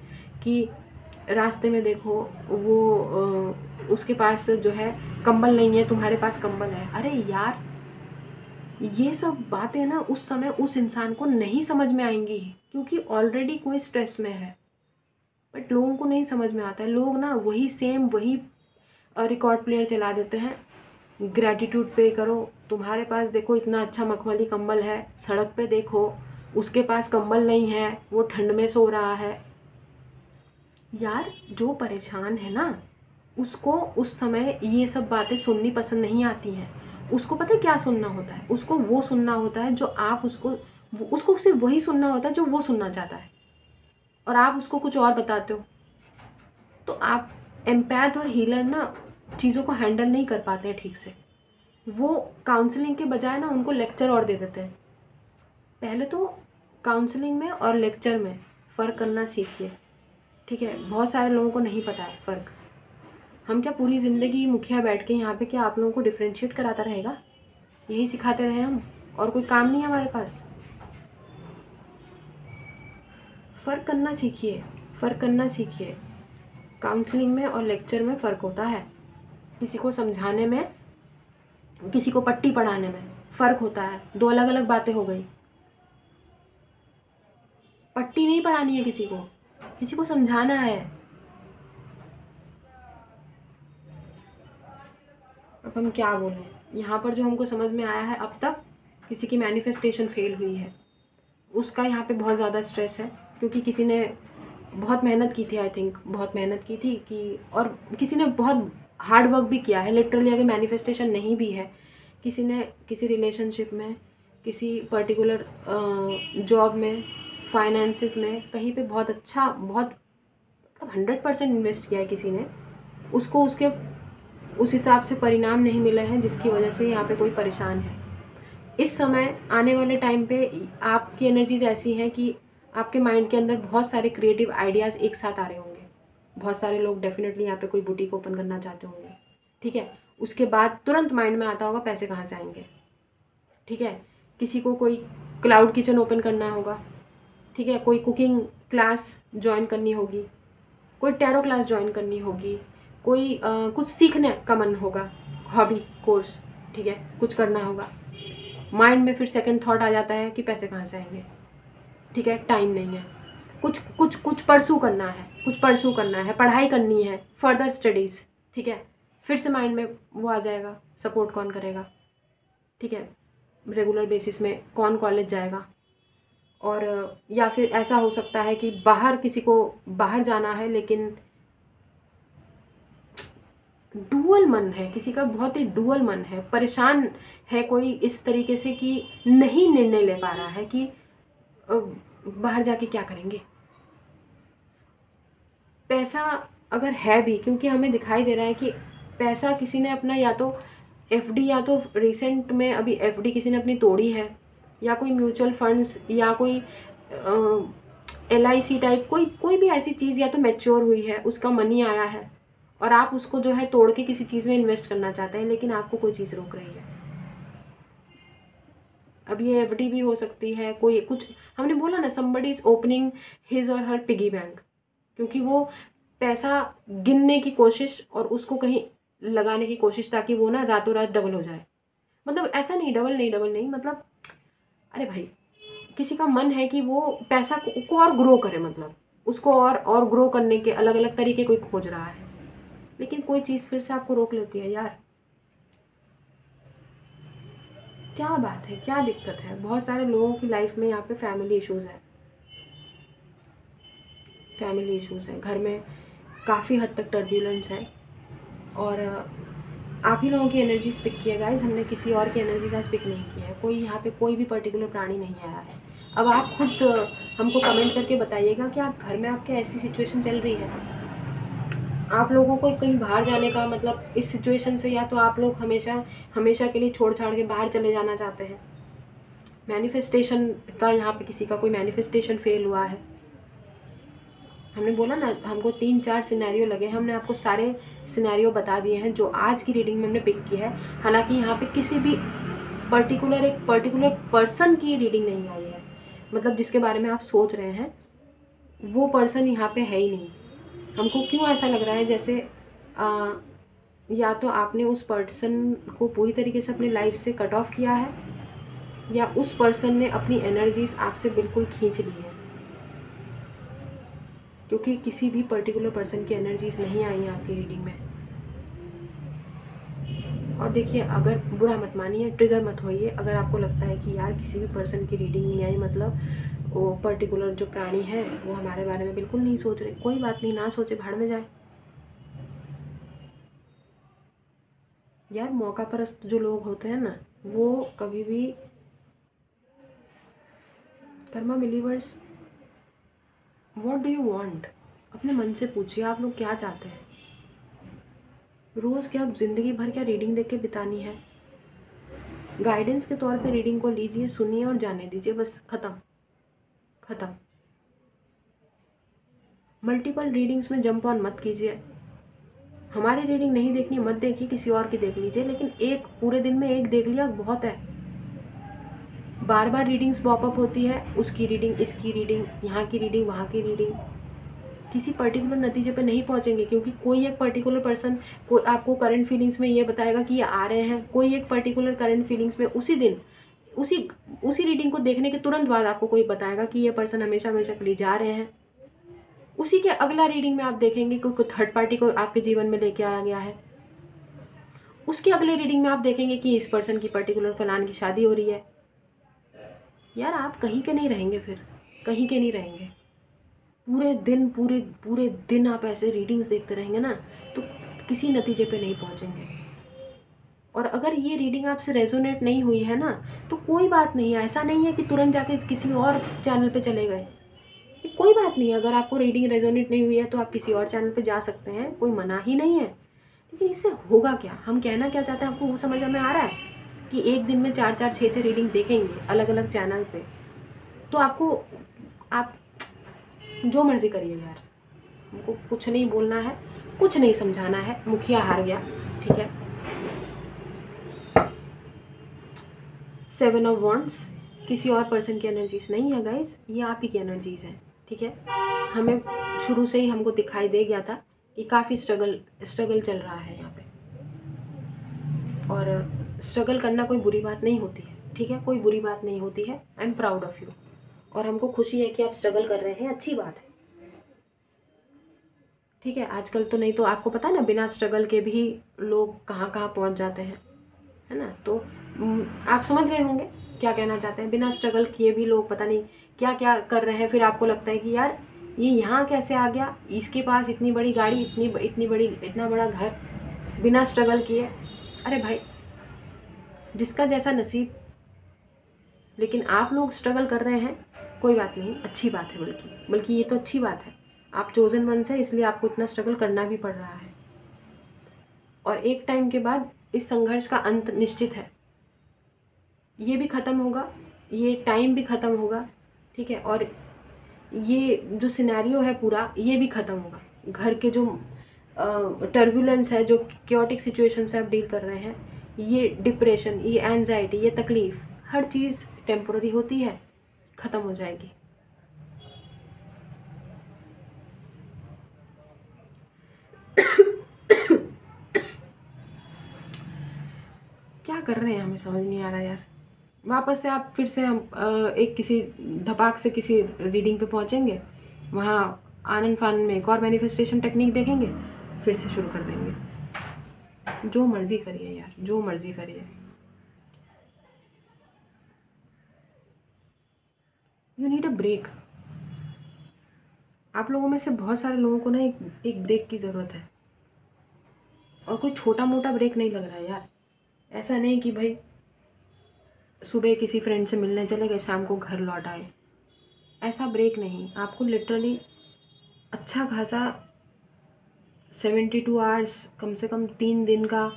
कि रास्ते में देखो वो उसके पास जो है कंबल नहीं है, तुम्हारे पास कंबल है। अरे यार, ये सब बातें ना उस समय उस इंसान को नहीं समझ में आएंगी, क्योंकि ऑलरेडी कोई स्ट्रेस में है। बट लोगों को नहीं समझ में आता है, लोग ना वही रिकॉर्ड प्लेयर चला देते हैं। ग्रैटिट्यूड पे करो, तुम्हारे पास देखो इतना अच्छा मखमली कंबल है, सड़क पे देखो उसके पास कंबल नहीं है, वो ठंड में सो रहा है। यार, जो परेशान है ना, उसको उस समय ये सब बातें सुननी पसंद नहीं आती हैं। उसको पता है क्या सुनना होता है? उसको वो सुनना होता है जो आप उसको सिर्फ वही सुनना होता है जो वो सुनना चाहता है, और आप उसको कुछ और बताते हो। तो आप एम्पैथ और हीलर ना चीज़ों को हैंडल नहीं कर पाते हैं ठीक से। वो काउंसलिंग के बजाय ना उनको लेक्चर और दे देते हैं। पहले तो काउंसलिंग में और लेक्चर में फ़र्क करना सीखिए, ठीक है? बहुत सारे लोगों को नहीं पता है फ़र्क। हम क्या पूरी ज़िंदगी मुखिया बैठ के यहाँ पे क्या आप लोगों को डिफ्रेंशिएट कराता रहेगा? यही सिखाते रहे हम, और कोई काम नहीं है हमारे पास? फ़र्क करना सीखिए, फ़र्क करना सीखिए। काउंसलिंग में और लेक्चर में फ़र्क होता है। किसी को समझाने में, किसी को पट्टी पढ़ाने में फ़र्क होता है। दो अलग अलग बातें हो गई। पट्टी नहीं पढ़ानी है किसी को समझाना है। अब हम क्या बोलें, यहाँ पर जो हमको समझ में आया है अब तक, किसी की मैनिफेस्टेशन फेल हुई है, उसका यहाँ पे बहुत ज़्यादा स्ट्रेस है, क्योंकि किसी ने बहुत मेहनत की थी, आई थिंक बहुत मेहनत की थी कि, और किसी ने बहुत हार्ड वर्क भी किया है लिटरली। अगर मैनिफेस्टेशन नहीं भी है, किसी ने किसी रिलेशनशिप में, किसी पर्टिकुलर जॉब में, फाइनेंसिस में, कहीं पे बहुत अच्छा, बहुत 100% इन्वेस्ट किया है किसी ने, उसको उसके उस हिसाब से परिणाम नहीं मिले हैं, जिसकी वजह से यहाँ पे कोई परेशान है। इस समय आने वाले टाइम पे आपकी एनर्जीज ऐसी हैं कि आपके माइंड के अंदर बहुत सारे क्रिएटिव आइडियाज़ एक साथ आ रहे होंगे। बहुत सारे लोग डेफिनेटली यहाँ पे कोई बुटीक ओपन करना चाहते होंगे, ठीक है? उसके बाद तुरंत माइंड में आता होगा पैसे कहाँ से आएंगे, ठीक है? किसी को कोई क्लाउड किचन ओपन करना होगा, ठीक है? कोई कुकिंग क्लास ज्वाइन करनी होगी, कोई टैरो क्लास ज्वाइन करनी होगी, कोई कुछ सीखने का मन होगा, हॉबी कोर्स, ठीक है? कुछ करना होगा। माइंड में फिर सेकंड थॉट आ जाता है कि पैसे कहाँ से आएंगे, ठीक है? टाइम नहीं है, कुछ परसू करना है, पढ़ाई करनी है, फर्दर स्टडीज़, ठीक है? फिर से माइंड में वो आ जाएगा, सपोर्ट कौन करेगा, ठीक है? रेगुलर बेसिस में कौन कॉलेज जाएगा, और या फिर ऐसा हो सकता है कि किसी को बाहर जाना है, लेकिन डुअल मन है किसी का, बहुत ही डुअल मन है, परेशान है कोई इस तरीके से कि नहीं निर्णय ले पा रहा है कि बाहर जाके क्या करेंगे। पैसा अगर है भी, क्योंकि हमें दिखाई दे रहा है कि पैसा किसी ने अपना, या तो एफडी, या तो रिसेंट में अभी एफडी किसी ने अपनी तोड़ी है, या कोई म्यूचुअल फंड्स, या कोई LIC टाइप कोई भी ऐसी चीज़ या तो मैच्योर हुई है, उसका मनी आया है, और आप उसको जो है तोड़ के किसी चीज़ में इन्वेस्ट करना चाहते हैं, लेकिन आपको कोई चीज़ रोक रही है। अब ये एफडी भी हो सकती है, कोई कुछ, हमने बोला ना, somebody is opening his or her piggy bank, क्योंकि वो पैसा गिनने की कोशिश और उसको कहीं लगाने की कोशिश, ताकि वो ना रातों रात डबल हो जाए। मतलब ऐसा नहीं, डबल नहीं, मतलब अरे भाई, किसी का मन है कि वो पैसा को और ग्रो करे, मतलब उसको और ग्रो करने के अलग अलग तरीके कोई खोज रहा है, लेकिन कोई चीज़ फिर से आपको रोक लेती है। यार, क्या बात है, क्या दिक्कत है? बहुत सारे लोगों की लाइफ में यहाँ पे फैमिली इश्यूज़ है, घर में काफ़ी हद तक टर्ब्यूलेंस है, और आप ही लोगों की एनर्जीज पिक की है गाइज, हमने किसी और की एनर्जीज आज पिक नहीं की है। कोई यहाँ पे कोई भी पर्टिकुलर प्राणी नहीं आया है। अब आप खुद हमको कमेंट करके बताइएगा कि आप घर में आपके ऐसी सिचुएशन चल रही है आप लोगों को कहीं बाहर जाने का मतलब इस सिचुएशन से, या तो आप लोग हमेशा हमेशा के लिए छोड़ छाड़ के बाहर चले जाना चाहते हैं। मैनिफेस्टेशन का यहाँ पे किसी का कोई मैनिफेस्टेशन फेल हुआ है। हमने बोला ना, हमको 3-4 सिनेरियो लगे, हमने आपको सारे सिनेरियो बता दिए हैं जो आज की रीडिंग में हमने पिक की है। हालांकि यहाँ पे किसी भी एक पर्टिकुलर पर्सन की रीडिंग नहीं आई है, मतलब जिसके बारे में आप सोच रहे हैं वो पर्सन यहाँ पे है ही नहीं। हमको क्यों ऐसा लग रहा है जैसे या तो आपने उस पर्सन को पूरी तरीके से अपनी लाइफ से कट ऑफ किया है, या उस पर्सन ने अपनी एनर्जीज आपसे बिल्कुल खींच ली है, क्योंकि किसी भी पर्टिकुलर पर्सन की एनर्जीज नहीं आई हैं आपकी रीडिंग में। और देखिए, अगर बुरा मत मानिए, ट्रिगर मत होइए अगर आपको लगता है कि यार किसी भी पर्सन की रीडिंग नहीं आई, मतलब वो पर्टिकुलर जो प्राणी है वो हमारे बारे में बिल्कुल नहीं सोच रहे। कोई बात नहीं, ना सोचे, भाड़ में जाए यार। मौका परस्त जो लोग होते हैं ना, वो कभी भी Karma believers, what do you want, अपने मन से पूछिए आप लोग क्या चाहते हैं। रोज़ क्या ज़िंदगी भर क्या रीडिंग देख के बितानी है? गाइडेंस के तौर पे रीडिंग को लीजिए, सुनिए और जाने दीजिए, बस ख़त्म ख़त्म। मल्टीपल रीडिंग्स में जंप ऑन मत कीजिए। हमारी रीडिंग नहीं देखनी मत देखिए, किसी और की देख लीजिए, लेकिन एक पूरे दिन में एक देख लिया बहुत है। बार बार रीडिंग्स पॉपअप होती है, उसकी रीडिंग, इसकी रीडिंग, यहाँ की रीडिंग, वहाँ की रीडिंग, किसी पर्टिकुलर नतीजे पे नहीं पहुँचेंगे, क्योंकि कोई एक पर्टिकुलर पर्सन को आपको करंट फीलिंग्स में ये बताएगा कि ये आ रहे हैं। कोई एक पर्टिकुलर करंट फीलिंग्स में उसी दिन उसी रीडिंग को देखने के तुरंत बाद आपको कोई बताएगा कि ये पर्सन हमेशा हमेशा के लिए जा रहे हैं। उसी के अगला रीडिंग में आप देखेंगे कोई थर्ड पार्टी को आपके जीवन में लेके आया गया है। उसके अगले रीडिंग में आप देखेंगे कि इस पर्सन की पर्टिकुलर फलान की शादी हो रही है। यार आप कहीं के नहीं रहेंगे, फिर कहीं के नहीं रहेंगे। पूरे दिन आप ऐसे रीडिंग्स देखते रहेंगे ना, तो किसी नतीजे पे नहीं पहुंचेंगे। और अगर ये रीडिंग आपसे रेजोनेट नहीं हुई है ना, तो कोई बात नहीं है। ऐसा नहीं है कि तुरंत जाके किसी और चैनल पे चले गए, कोई बात नहीं है। अगर आपको रीडिंग रेजोनेट नहीं हुई है तो आप किसी और चैनल पे जा सकते हैं, कोई मना ही नहीं है। लेकिन इससे होगा क्या, हम कहना क्या चाहते हैं आपको वो समझ में आ रहा है? कि एक दिन में 4-4, 6-6 रीडिंग देखेंगे अलग अलग चैनल पे, तो आपको आप जो मर्जी करिए यार, हमको कुछ नहीं बोलना है, कुछ नहीं समझाना है। मुखिया हार गया, ठीक है। 7 ऑफ वॉन्ड्स किसी और पर्सन की एनर्जीज नहीं है गाइज, ये आप ही की एनर्जीज हैं, ठीक है। हमें शुरू से ही हमको दिखाई दे गया था कि काफ़ी स्ट्रगल चल रहा है यहाँ पे, और स्ट्रगल करना कोई बुरी बात नहीं होती है, ठीक है, कोई बुरी बात नहीं होती है। I am proud of you, और हमको खुशी है कि आप स्ट्रगल कर रहे हैं, अच्छी बात है, ठीक है। आजकल तो, नहीं तो आपको पता है ना, बिना स्ट्रगल के भी लोग कहाँ कहाँ पहुँच जाते हैं, है ना। तो आप समझ गए होंगे क्या कहना चाहते हैं। बिना स्ट्रगल किए भी लोग पता नहीं क्या क्या कर रहे हैं, फिर आपको लगता है कि यार ये यहाँ कैसे आ गया, इसके पास इतनी बड़ी गाड़ी, इतना बड़ा घर, बिना स्ट्रगल किए। अरे भाई, जिसका जैसा नसीब। लेकिन आप लोग स्ट्रगल कर रहे हैं, कोई बात नहीं, अच्छी बात है, बल्कि ये तो अच्छी बात है। आप चोजन वंस है, इसलिए आपको इतना स्ट्रगल करना भी पड़ रहा है। और एक टाइम के बाद इस संघर्ष का अंत निश्चित है, ये भी ख़त्म होगा, ये टाइम भी ख़त्म होगा, ठीक है। और ये जो सिनेरियो है पूरा, ये भी ख़त्म होगा। घर के जो टर्बुलेंस है, जो क्योटिक सिचुएशन से आप डील कर रहे हैं, ये डिप्रेशन, ये एंजाइटी, ये तकलीफ़, हर चीज़ टेम्पोररी होती है, ख़त्म हो जाएगी। क्या कर रहे हैं हमें समझ नहीं आ रहा यार। वापस से आप फिर से हम एक किसी धपाक से किसी रीडिंग पे पहुंचेंगे, वहाँ आनंद फानन में एक और मैनिफेस्टेशन टेक्निक देखेंगे, फिर से शुरू कर देंगे। जो मर्जी करिए यार, जो मर्जी करिए। You need a break. आप लोगों में से बहुत सारे लोगों को ना एक ब्रेक की ज़रूरत है, और कोई छोटा मोटा ब्रेक नहीं लग रहा है यार। ऐसा नहीं कि भाई सुबह किसी फ्रेंड से मिलने चले गए, शाम को घर लौट आए, ऐसा ब्रेक नहीं। आपको लिटरली अच्छा खासा 72 आवर्स, कम से कम 3 दिन का,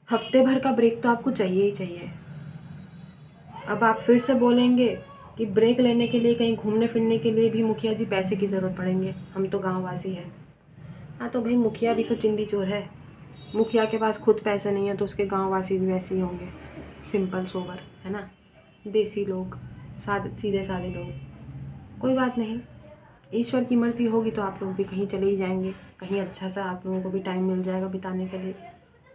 हफ्ते भर का ब्रेक तो आपको चाहिए ही चाहिए। अब आप फिर से बोलेंगे कि ब्रेक लेने के लिए, कहीं घूमने फिरने के लिए भी मुखिया जी पैसे की ज़रूरत पड़ेंगे, हम तो गाँव वासी हैं। हाँ तो भाई मुखिया भी तो चिंदी चोर है, मुखिया के पास खुद पैसे नहीं है तो उसके गाँव वासी भी वैसे ही होंगे, सिंपल सोबर, है ना, देसी लोग, सीधे साधे लोग। कोई बात नहीं, ईश्वर की मर्ज़ी होगी तो आप लोग भी कहीं चले ही जाएंगे, कहीं अच्छा सा आप लोगों को भी टाइम मिल जाएगा बिताने के लिए।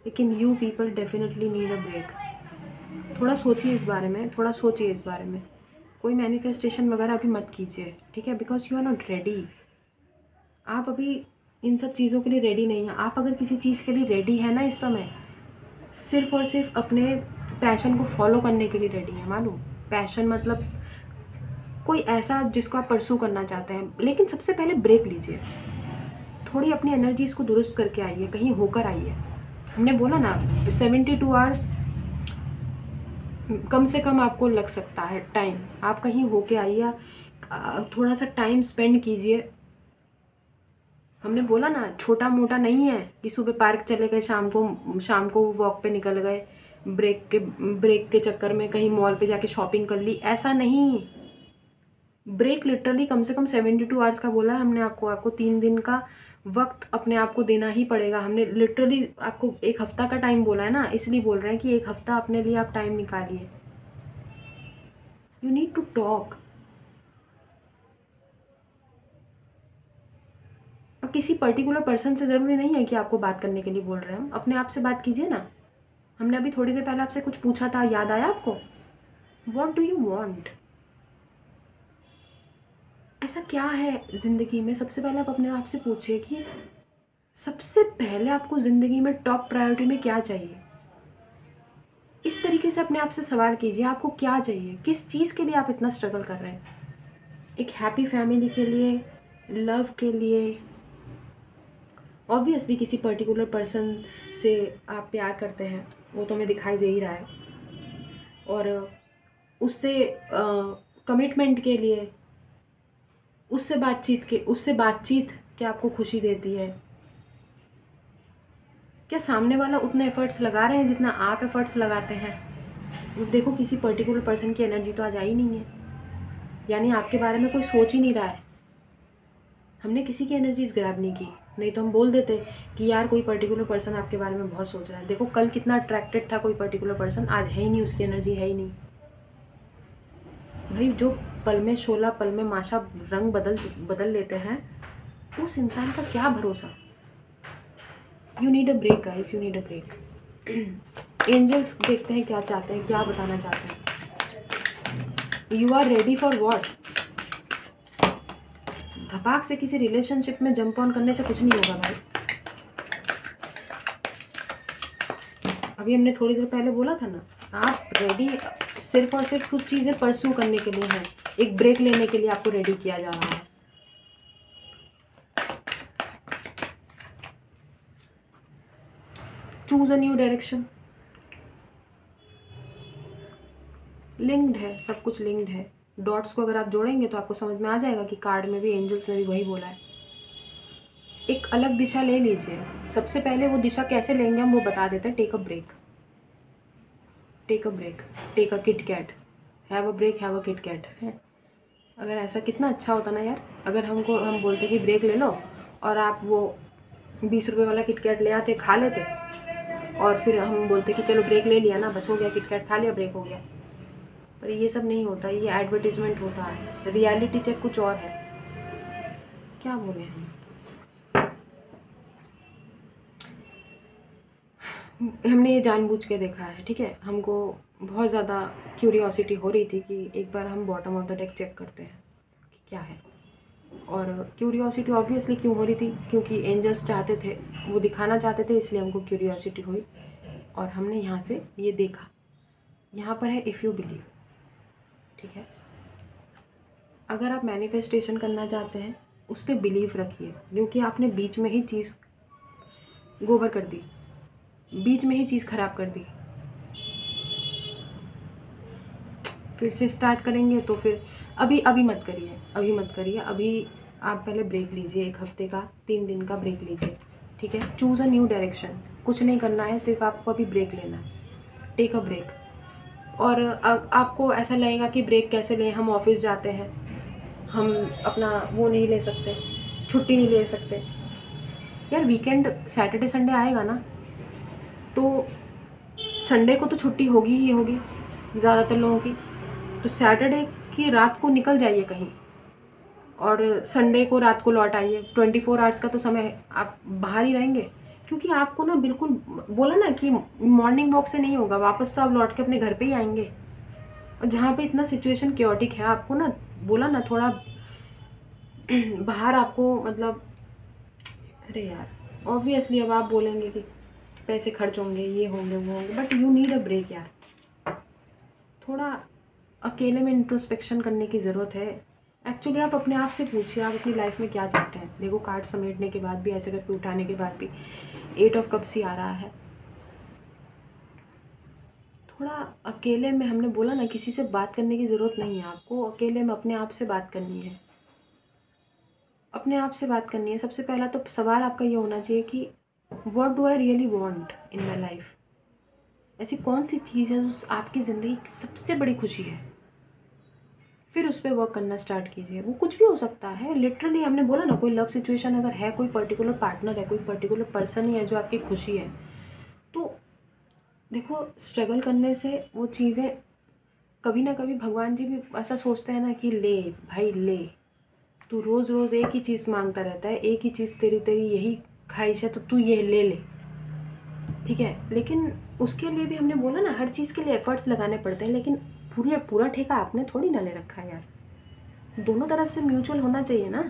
लेकिन you people definitely need a break. थोड़ा सोचिए इस बारे में, थोड़ा सोचिए इस बारे में। कोई मैनिफेस्टेशन वगैरह अभी मत कीजिए, ठीक है, because you are not ready. आप अभी इन सब चीज़ों के लिए रेडी नहीं हैं। आप अगर किसी चीज़ के लिए रेडी है ना इस समय, सिर्फ़ और सिर्फ अपने पैशन को फॉलो करने के लिए रेडी है। मालूम, पैशन मतलब कोई ऐसा जिसको आप परसू करना चाहते हैं। लेकिन सबसे पहले ब्रेक लीजिए, थोड़ी अपनी एनर्जीज़ को दुरुस्त करके आइए, कहीं होकर आइए। हमने बोला ना 72 आवर्स कम से कम आपको लग सकता है टाइम, आप कहीं होके आइए, थोड़ा सा टाइम स्पेंड कीजिए। हमने बोला ना छोटा मोटा नहीं है कि सुबह पार्क चले गए, शाम को वॉक पे निकल गए, ब्रेक के चक्कर में कहीं मॉल पे जाके शॉपिंग कर ली, ऐसा नहीं। ब्रेक लिटरली कम से कम 72 आवर्स का बोला है हमने आपको 3 दिन का वक्त अपने आप को देना ही पड़ेगा। हमने लिटरली आपको 1 हफ्ता का टाइम बोला है ना, इसलिए बोल रहे हैं कि 1 हफ्ता अपने लिए आप टाइम निकालिए। You need to talk. और किसी पर्टिकुलर पर्सन से ज़रूरी नहीं है कि आपको बात करने के लिए बोल रहे हैं हम, अपने आप से बात कीजिए ना। हमने अभी थोड़ी देर पहले आपसे कुछ पूछा था, याद आया आपको? What do you want? ऐसा क्या है ज़िंदगी में? सबसे पहले आप अपने आप से पूछिए कि सबसे पहले आपको ज़िंदगी में टॉप प्रायोरिटी में क्या चाहिए। इस तरीके से अपने आप से सवाल कीजिए, आपको क्या चाहिए, किस चीज़ के लिए आप इतना स्ट्रगल कर रहे हैं। एक हैप्पी फैमिली के लिए, लव के लिए, ऑब्वियसली किसी पर्टिकुलर पर्सन से आप प्यार करते हैं, वो तो हमें दिखाई दे ही रहा है, और उससे कमिटमेंट के लिए, उससे बातचीत क्या आपको खुशी देती है? क्या सामने वाला उतने एफर्ट्स लगा रहे हैं जितना आप एफर्ट्स लगाते हैं? देखो किसी पर्टिकुलर पर्सन की एनर्जी तो आज आई नहीं है, यानी आपके बारे में कोई सोच ही नहीं रहा है। हमने किसी की एनर्जीज ग्रैब नहीं की, नहीं तो हम बोल देते कि यार कोई पर्टिकुलर पर्सन आपके बारे में बहुत सोच रहा है। देखो कल कितना अट्रैक्टेड था कोई पर्टिकुलर पर्सन, आज है ही नहीं, उसकी एनर्जी है ही नहीं। भाई जो पल में शोला, पल में माशा रंग बदल लेते हैं, उस इंसान का क्या भरोसा। You need a break guys, you need a break. Angels देखते हैं क्या चाहते हैं, क्या बताना चाहते हैं। You are ready for what? धपाक से किसी रिलेशनशिप में जंप ऑन करने से कुछ नहीं होगा भाई। अभी हमने थोड़ी देर पहले बोला था ना, आप रेडी सिर्फ और सिर्फ कुछ चीज़ें परस्यू करने के लिए हैं, एक ब्रेक लेने के लिए आपको रेडी किया जा रहा है। Choose a new direction. Linked है, सब कुछ लिंक्ड है। डॉट्स को अगर आप जोड़ेंगे तो आपको समझ में आ जाएगा कि कार्ड में भी एंजल्स ने भी वही बोला है। एक अलग दिशा ले लीजिए। सबसे पहले वो दिशा कैसे लेंगे हम वो बता देते हैं। Take a break, take a break, take a Kit Kat, have a break, have a Kit Kat है। अगर ऐसा कितना अच्छा होता ना यार, अगर हम बोलते कि ब्रेक ले लो और आप वो 20 रुपये वाला किट कैट ले आते, खा लेते, और फिर हम बोलते कि चलो ब्रेक ले लिया ना, बस हो गया, किट कैट खा लिया, ब्रेक हो गया। पर ये सब नहीं होता, ये एडवर्टीजमेंट होता है। रियलिटी चेक कुछ और है। क्या बोले हमने ये जानबूझ के देखा है, ठीक है। हमको बहुत ज़्यादा क्यूरियोसिटी हो रही थी कि एक बार हम bottom of the deck check करते हैं कि क्या है। और क्यूरियोसिटी ऑब्वियसली क्यों हो रही थी, क्योंकि एंजल्स चाहते थे, वो दिखाना चाहते थे, इसलिए हमको क्यूरियोसिटी हुई और हमने यहाँ से ये देखा। यहाँ पर है इफ़ यू बिलीव, ठीक है। अगर आप मैनिफेस्टेशन करना चाहते हैं उस पर बिलीव रखिए, क्योंकि आपने बीच में ही चीज़ गोबर कर दी, बीच में ही चीज़ ख़राब कर दी। फिर से स्टार्ट करेंगे तो फिर अभी मत करिए, अभी आप पहले ब्रेक लीजिए, 1 हफ्ते का 3 दिन का ब्रेक लीजिए, ठीक है। चूज़ अ न्यू डायरेक्शन, कुछ नहीं करना है, सिर्फ आपको अभी ब्रेक लेना है, टेक अ ब्रेक। और आपको ऐसा लगेगा कि ब्रेक कैसे लें, हम ऑफिस जाते हैं, हम अपना वो नहीं ले सकते, छुट्टी नहीं ले सकते। यार वीकेंड सैटरडे संडे आएगा ना, तो संडे को तो छुट्टी होगी ही होगी ज़्यादातर लोगों की, तो सैटरडे की रात को निकल जाइए कहीं और संडे को रात को लौट आइए। 24 आवर्स का तो समय आप बाहर ही रहेंगे, क्योंकि आपको ना बिल्कुल बोला ना कि मॉर्निंग वॉक से नहीं होगा, वापस तो आप लौट के अपने घर पे ही आएंगे। और जहाँ पे इतना सिचुएशन क्योटिक है, आपको ना बोला ना थोड़ा बाहर आपको मतलब, अरे यार ऑब्वियसली अब आप बोलेंगे कि पैसे खर्च होंगे, ये होंगे वो होंगे, but you need a break यार। थोड़ा अकेले में इंट्रोस्पेक्शन करने की ज़रूरत है। एक्चुअली आप अपने आप से पूछिए, आप अपनी लाइफ में क्या चाहते हैं। देखो कार्ड समेटने के बाद भी, ऐसे करके उठाने के बाद भी 8 ऑफ कप्स ही आ रहा है। थोड़ा अकेले में, हमने बोला ना किसी से बात करने की ज़रूरत नहीं है आपको, अकेले में अपने आप से बात करनी है, अपने आप से बात करनी है। सबसे पहला तो सवाल आपका ये होना चाहिए कि what do I really want in my life. ऐसी कौन सी चीज़ है जो आपकी ज़िंदगी की सबसे बड़ी खुशी है, फिर उस पर वर्क करना स्टार्ट कीजिए। वो कुछ भी हो सकता है, लिटरली हमने बोला ना, कोई लव सिचुएशन अगर है, कोई पर्टिकुलर पार्टनर है, कोई पर्टिकुलर पर्सन ही है जो आपकी खुशी है, तो देखो स्ट्रगल करने से वो चीज़ें कभी ना कभी, भगवान जी भी ऐसा सोचते हैं ना कि ले भाई ले, तू रोज़ रोज़ एक ही चीज़ मांगता रहता है, एक ही चीज़, तेरी तेरी यही ख्वाहिश है, तो तू ये ले ले, ठीक है। लेकिन उसके लिए भी हमने बोला ना, हर चीज़ के लिए एफर्ट्स लगाने पड़ते हैं, लेकिन पूरा ठेका आपने थोड़ी ना ले रखा है यार। दोनों तरफ से म्यूचुअल होना चाहिए ना,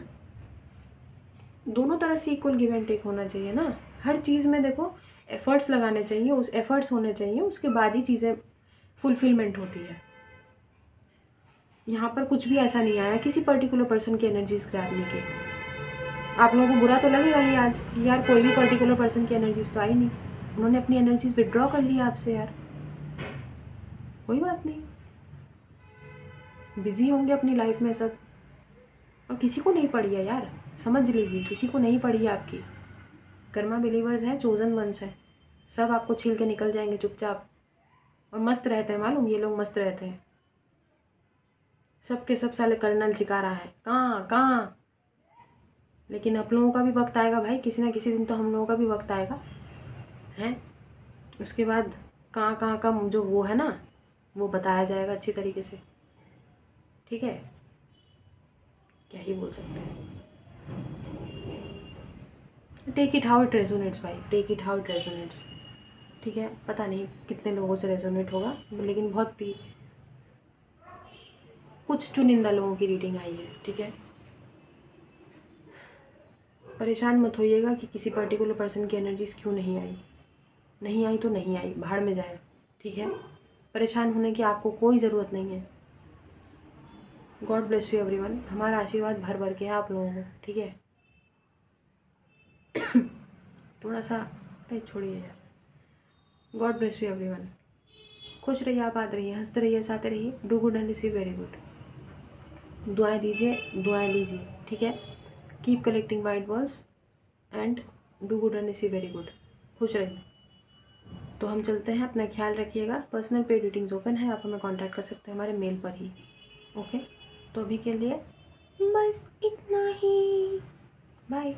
दोनों तरफ से इक्वल गिव एंड टेक होना चाहिए ना। हर चीज़ में देखो एफर्ट्स लगाने चाहिए, उस एफर्ट्स होने चाहिए, उसके बाद ही चीज़ें फुलफिलमेंट होती है। यहाँ पर कुछ भी ऐसा नहीं आया किसी पर्टिकुलर पर्सन की एनर्जीज ग्रैब की। आप लोगों को बुरा तो लगेगा ही आज, यार कोई भी पर्टिकुलर पर्सन की एनर्जीज तो आई नहीं, उन्होंने अपनी एनर्जीज विड्रॉ कर ली आपसे। यार कोई बात नहीं, बिजी होंगे अपनी लाइफ में सब, और किसी को नहीं पड़ी है यार, समझ लीजिए, किसी को नहीं पड़ी है आपकी। कर्मा बिलीवर्स हैं, चोजन वंस हैं, सब आपको छील के निकल जाएंगे चुपचाप, और मस्त रहते हैं, मालूम ये लोग मस्त रहते हैं, सब के सब साले कर्नल चिकारा है, कहाँ कहाँ। लेकिन आप लोगों का भी वक्त आएगा भाई, किसी ना किसी दिन तो हम लोगों का भी वक्त आएगा हैं। उसके बाद कहाँ का जो वो है ना, वो बताया जाएगा अच्छी तरीके से, ठीक है। क्या ही बोल सकते हैं, take it how it resonates भाई, take it how it resonates, ठीक है। पता नहीं कितने लोगों से रेजोनेट होगा, लेकिन बहुत ही कुछ चुनिंदा लोगों की रीडिंग आई है, ठीक है। परेशान मत होइएगा कि किसी पर्टिकुलर पर्सन की एनर्जीज क्यों नहीं आई, नहीं आई तो नहीं आई, भाड़ में जाए, ठीक है। परेशान होने की आपको कोई ज़रूरत नहीं है। गॉड ब्लेस यू एवरीवन, हमारा आशीर्वाद भर भर के है आप लोगों को, ठीक है। थोड़ा सा अरे छोड़िए यार, गॉड ब्लेस यू एवरीवन, खुश रहिए, आबाद रहिए, हंसते रहिए, हंसाते रहिए, do good and receive very good. दुआएं दीजिए, दुआएं लीजिए, ठीक है। Keep collecting white balls and do good and receive very good, खुश रहिए। तो हम चलते हैं, अपना ख्याल रखिएगा। पर्सनल पेड रीडिंग्स ओपन है, आप हमें कांटेक्ट कर सकते हैं हमारे मेल पर ही, ओके। तो अभी के लिए बस इतना ही, बाय।